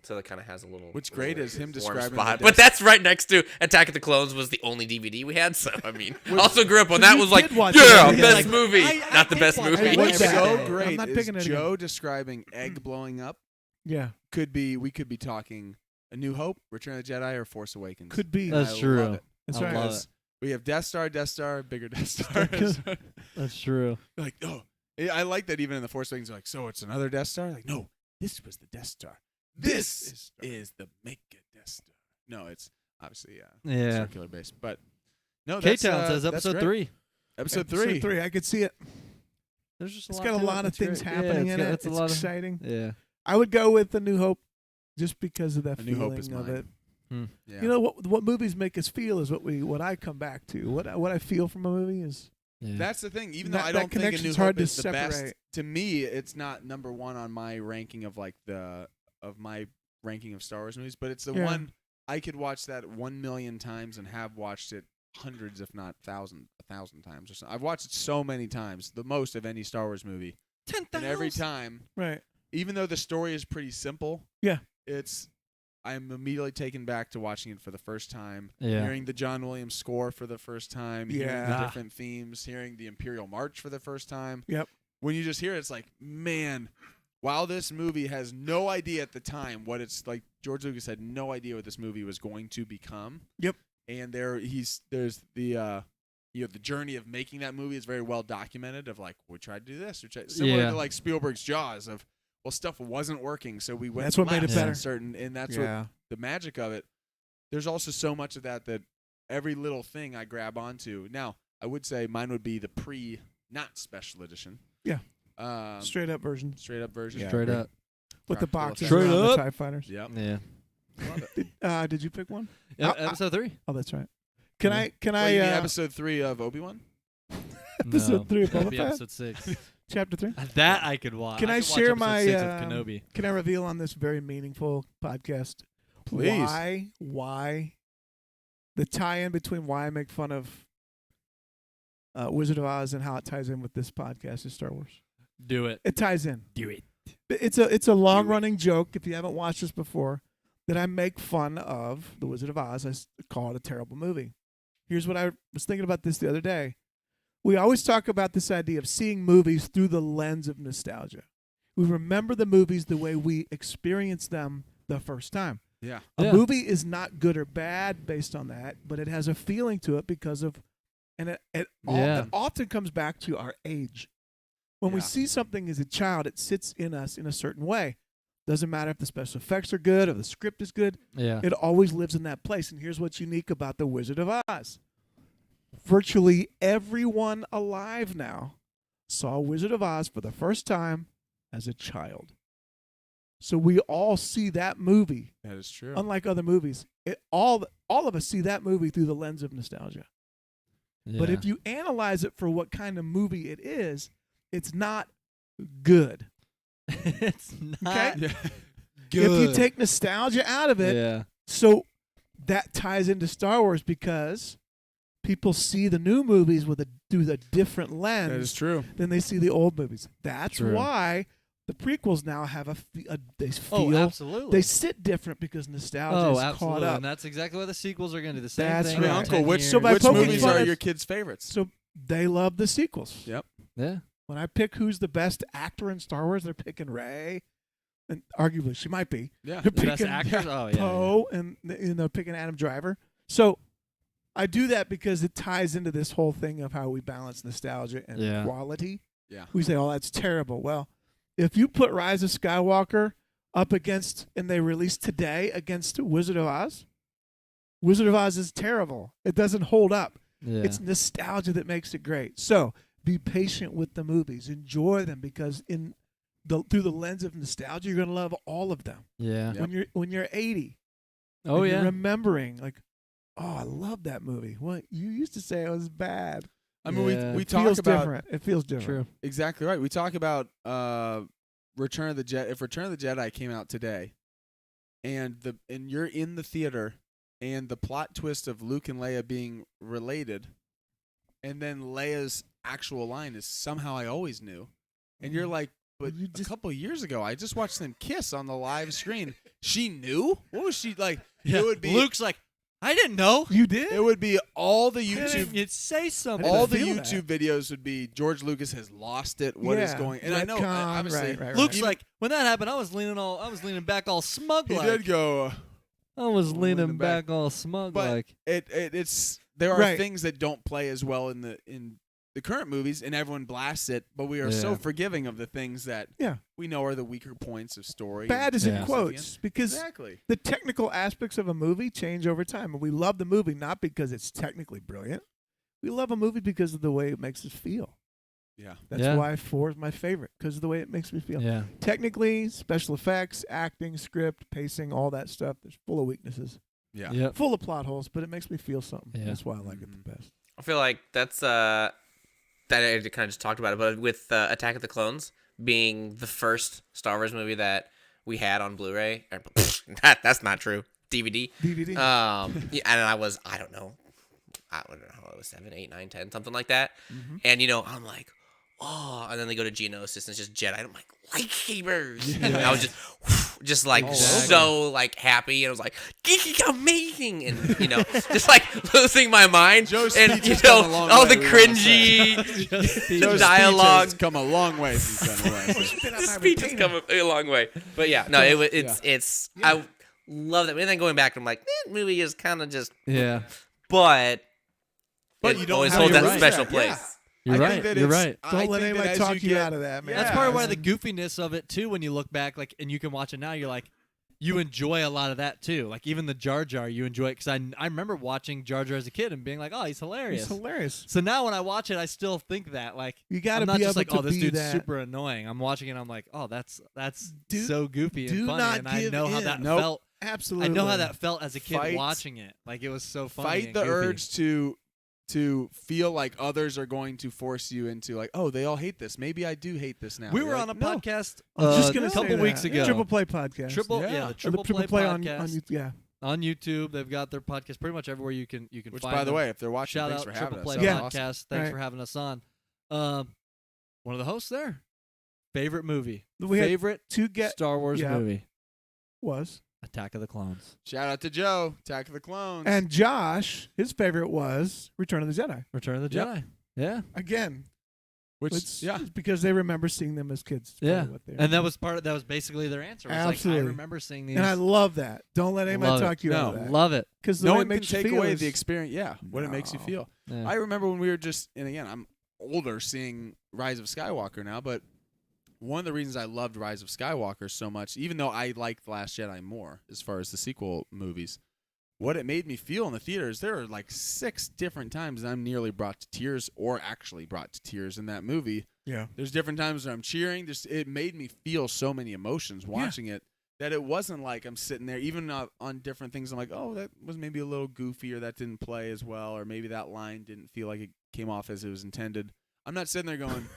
So that kind of has a little. What's great is him warm describing spot. the But that's right next to Attack of the Clones was the only DVD we had. So I mean, also grew up on So that. you Was like, did watch yeah, it. best Like, movie, I not the did best watch movie. it. What's Yeah. so I'm great not is picking it Joe again. describing egg blowing up. Yeah, We could be talking A New Hope, Return of the Jedi, or Force Awakens. could be. And That's I true. love it. That's I right. love Because we have Death Star, bigger Death Star. That's true. Like, oh, I like that even in the Force Awakens, they're like, so it's another Death Star? Like, no, this was the Death Star. This is the mega Death Star. No, it's obviously Yeah. circular based, but no, K that's Town says that's episode great. 3. Episode three. I could see it. There's just It's got a to lot of That's great. things Yeah, happening it's in got- it. It's It's a lot exciting. of yeah. I would go with The New Hope, just because of that A New feeling Hope is of mine. it. Yeah. You know what movies make us feel is what I come back to. What I feel from a movie is Yeah. That's the thing. Even That- though I that don't think A New connection's Hope hard to is the best, separate. to me, it's not number one on my ranking of like my ranking of Star Wars movies. But it's the Yeah. one I could watch that 1,000,000 times and have watched it hundreds, if not a thousand times or so. I've watched it so many times, the most of any Star Wars movie. 10,000. And every time, right. even though the story is pretty simple, Yeah. I'm immediately taken back to watching it for the first time, Yeah. hearing the John Williams score for the first time, hearing Yeah. the different themes, hearing the Imperial March for the first time. Yep. When you just hear it, it's like, man, while this movie has no idea at the time what it's like, George Lucas had no idea what this movie was going to become. Yep. And there's the the journey of making that movie is very well documented. Of like, we tried to do this, similar Yeah. to like Spielberg's Jaws. Of well, stuff wasn't working, so we went. That's what made it left better. in certain, and that's what the magic of it. There's also so much of that every little thing I grab onto. Now, I would say mine would be the not special edition. Yeah. Straight Straight up version up version. Yeah. Straight up. with the Practical boxes Straight around up. the TIE fighters. Yep. Yeah. Love it. Did you pick one? Yeah, I- episode 3. Oh, that's right. Can Yeah. I? Can Well, I? you mean episode 3 of Obi-Wan? Episode 3 of that'd Boba be Fett? episode 6. Chapter 3. That I could watch. Can I could watch share episode my, 6 of um, Kenobi? Can I reveal on this very meaningful podcast Please. why the tie-in between why I make fun of Wizard of Oz and how it ties in with this podcast is Star Wars. Do it. It ties in. Do it. It's a long-running joke. If you haven't watched this before, that I make fun of the Wizard of Oz. I call it a terrible movie. Here's what I was thinking about this the other day. We always talk about this idea of seeing movies through the lens of nostalgia. We remember the movies the way we experienced them the first time. Yeah. A Yeah. movie is not good or bad based on that, but it has a feeling to it because of, and it often comes back to our age. When we Yeah. see something as a child, it sits in us in a certain way. Doesn't matter if the special effects are good or the script is good. Yeah. It always lives in that place. And here's what's unique about The Wizard of Oz. Virtually everyone alive now saw Wizard of Oz for the first time as a child. So we all see that movie, That is true. unlike other movies. All of us see that movie through the lens of nostalgia. But if you analyze it for what kind of movie it is, it's not good. it's not Yeah. If you take nostalgia out of it, Yeah. so that ties into Star Wars because people see the new movies through a different That is lens true. than they see the old movies. That's True. why the prequels now have they Oh, feel absolutely. they sit different because nostalgia is caught absolutely. up. And that's exactly why the sequels are going to do the same That's thing. right. in Uncle, 10 which, years. So by which poking movies fun are at- your kids' favorites? So they love the sequels. Yep. Yeah. When I pick who's the best actor in Star Wars, they're picking Rey. and arguably she might be. Yeah. The best Picking actors. Oh yeah. Poe and picking Adam Driver. So I do that because it ties into this whole thing of how we balance nostalgia and Yeah. quality. Yeah. We say, "Oh, that's terrible." Well, if you put Rise of Skywalker up against, and they released today against Wizard of Oz, Wizard of Oz is terrible. It doesn't hold up. Yeah. It's nostalgia that makes it great. So be patient with the movies. Enjoy them because through the lens of nostalgia, you're gonna love all of them. yeah. Yep. When you're 80, Oh and yeah. you're remembering like, oh, I love that movie. Well, you used to say it was bad. I mean, Yeah. we It talk feels about different. It feels different. True. exactly right. We talk about Return of the Jedi. If Return of the Jedi came out today, and you're in the theater, and the plot twist of Luke and Leia being related, and then Leia's actual line is somehow I always knew, and you're like, but You a just- couple years ago I just watched them kiss on the live screen. She knew? What was she like? Yeah. It would be Luke's like, I didn't know. You did? It would be all the You YouTube. didn't say something. didn't All the feel that. YouTube videos would be George Lucas has lost it. What is Yeah. going? And I know, Retcon, obviously, right. Luke's like, when that happened, I was leaning back all smug. he like, did go. I was leaning leaning back. back all smug. But like, It's there are Right. things that don't play as well in the current movies, and everyone blasts it. But we are so Yeah. forgiving of the things that Yeah. we know are the weaker points of story. Bad is Yeah. in quotes because Exactly. the technical aspects of a movie change over time. And we love the movie not because it's technically brilliant. We love a movie because of the way it makes us feel. Yeah. That's Yeah. why 4 is my favorite, because of the way it makes me feel. yeah. Technically, special effects, acting, script, pacing, all that stuff, there's full of weaknesses. Yeah. Yep. Full of plot holes, but it makes me feel something. Yeah. That's why I like it the best. I feel like that's that I kind of just talked about it, but with Attack of the Clones being the first Star Wars movie that we had on Blu-ray, that's not true. DVD. DVD. Yeah, and I don't know how old I was, 7, 8, 9, 10, something like that. Mhm. And I'm like, oh, and then they go to Geonosis and it's just Jedi. And I'm like, lightsabers. And I was just like Exactly. so like happy, and I was like, amazing, and just like losing my mind. Joe's And speech has come a long all way, the we wanna cringy Joe's dialogue. speech has come a long way since then. Wes. Spit out The my speech has retainer. come a long way, but yeah, no, Yeah. it's I love that. And then going back, I'm like, that movie is kind of just, Yeah. but But it you don't always have hold to that lose special that, place. yeah. You're I think right. that You're it's- right. I Don't think let that anybody as talk you get- out of that, man. Yeah. That's part why as- the goofiness of it too. When you look back, like, and you can watch it now, you're like, you enjoy a lot of that too. Like even the Jar Jar, you enjoy it because I remember watching Jar Jar as a kid and being like, oh, he's hilarious. It's hilarious. So now when I watch it, I still think that like You got to I'm not be just able like, to oh, this be dude's that. super annoying. I'm watching it, and I'm like, oh, that's Do- so goofy do and funny, not and I give know how in. that Nope. felt. Absolutely. I know how that felt as a kid Fight- watching it. Like it was so funny. Fight and the goofy. urge to feel like others are going to force you into like, oh, they all hate this. Maybe I do hate this now. We You're were like, on a no. podcast I was just a gonna say couple that. weeks ago. Triple Play podcast. Triple, Yeah. yeah, Or the the Triple, Triple Play, on podcast yeah. on YouTube. They've got their podcast pretty much everywhere you can Which, find by the them. way, if they're watching, Shout thanks out for having Triple us. Play That Yeah. was Podcast. awesome. Thanks Right. for having us on. One of the hosts there. Favorite movie. We had Favorite to get Star Wars yeah. movie. was. Attack of the Clones. Shout out to Joe, Attack of the Clones. And Josh, his favorite was Return of the Jedi. Return of the Yep. Jedi. Yeah. Again, which, it's yeah, because they remember seeing them as kids. It's Yeah. probably what they And that was that was basically their answer. It was Absolutely. Like, I remember seeing these. and I love that. Don't let anybody Love it. talk you out of No, that. love it. Because the no way one it can makes you take feel away is- the experience. Yeah, what it makes you No. feel. Yeah. I remember when we were just, and again, I'm older seeing Rise of Skywalker now, but one of the reasons I loved Rise of Skywalker so much, even though I liked The Last Jedi more as far as the sequel movies, what it made me feel in the theaters, there are like 6 different times I'm nearly brought to tears or actually brought to tears in that movie. Yeah. There's different times where I'm cheering. Just it made me feel so many emotions watching it that it wasn't like I'm sitting there, even on different things. I'm like, oh, that was maybe a little goofy, or that didn't play as well, or maybe that line didn't feel like it came off as it was intended. I'm not sitting there going,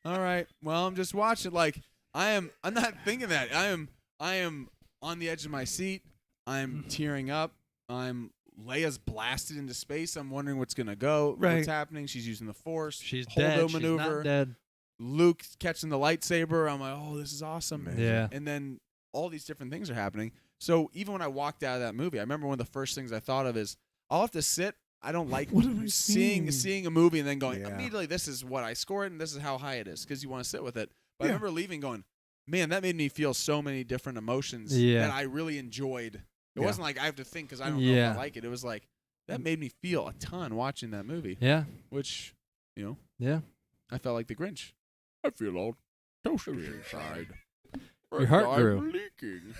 all right, well, I'm just watching. Like I'm not thinking that. I am on the edge of my seat. I'm tearing up. Leia's blasted into space. I'm wondering what's gonna go. Right. What's happening? She's using the Force. She's Holdo dead. maneuver. She's not dead. Luke catching the lightsaber. I'm like, oh, this is awesome. Yeah. And then all these different things are happening. So even when I walked out of that movie, I remember one of the first things I thought of is I'll have to sit. I don't like What have I seen? seeing a movie and then going Yeah. immediately, this is what I scored and this is how high it is, because you want to sit with it. But I Yeah. remember leaving going, man, that made me feel so many different emotions Yeah. that I really enjoyed. It Yeah. wasn't like I have to think because I don't know Yeah. if I like it. It was like that made me feel a ton watching that movie, Yeah. which, Yeah. I felt like the Grinch. I feel all toasty inside. Your heart I'm grew. leaking.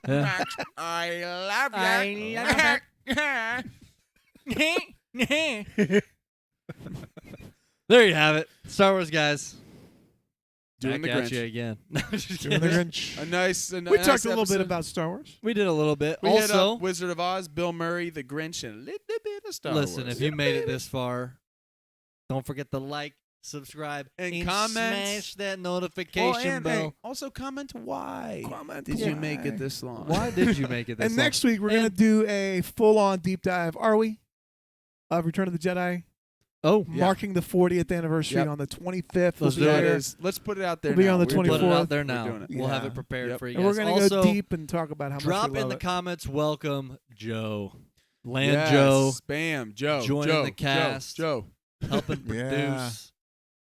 Yeah. Max, I love you. There you have it. Star Wars guys. Doing Back the at you Grinch. again. Just Doing the kidding. Grinch. A nice. We nice talked a little bit episode. about Star Wars. We did a little bit. We hit Also, up Wizard of Oz, Bill Murray, the Grinch, and a little bit of Star listen, Wars. if you made it this far, don't forget to like, subscribe, And comment. smash that Well, notification and, bell. hey, also comment why. Comment Did you why. make it this long? Why did you make it this And long? next week we're gonna And- do a full-on deep dive. Are we? Of Return of the Jedi, Oh, Yeah. marking the 40th anniversary Yep. on the 25th. Let's we'll do be it. That there. is. Let's put it out there. We'll be now. on the We're doing put it 24th. out there We're now. doing it. We'll have Yeah. it prepared Yep. for you And guys. we're gonna Also, go deep and talk about how much drop we in love the it. comments. Welcome Joe, Land Yes, Joe, Spam, Joe, joining Joe, the cast. Joe. helping Yeah. produce,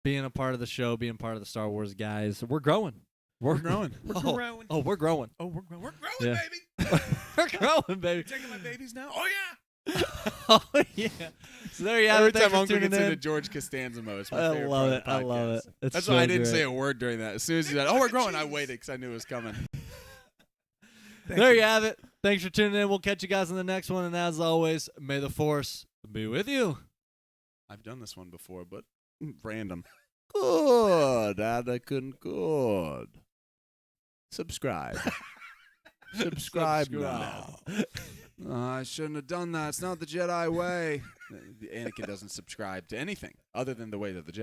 being a part of the show, being part of the Star Wars guys. We're growing. We're growing. Oh, growing. oh, we're growing. Oh, we're growing, Yeah. baby. We're growing, baby. Taking my babies now. Oh yeah. Oh yeah. So there you have Every it. Thanks time for Uncle tuning gets into in. George Costanza mode, it's my I favorite love part it. of the I love podcast. it. It's That's so why I didn't great. say a word during that. As soon as he said, "Oh, we're growing," I waited because I knew it was coming. There you have it. Thanks for tuning in. We'll catch you guys in the next one. And as always, may the Force be with you. I've done this one before, but random. Good, Anakin. Good. Subscribe. Subscribe now. I shouldn't have done that. It's not the Jedi way. Anakin doesn't subscribe to anything other than the way that the Jedi.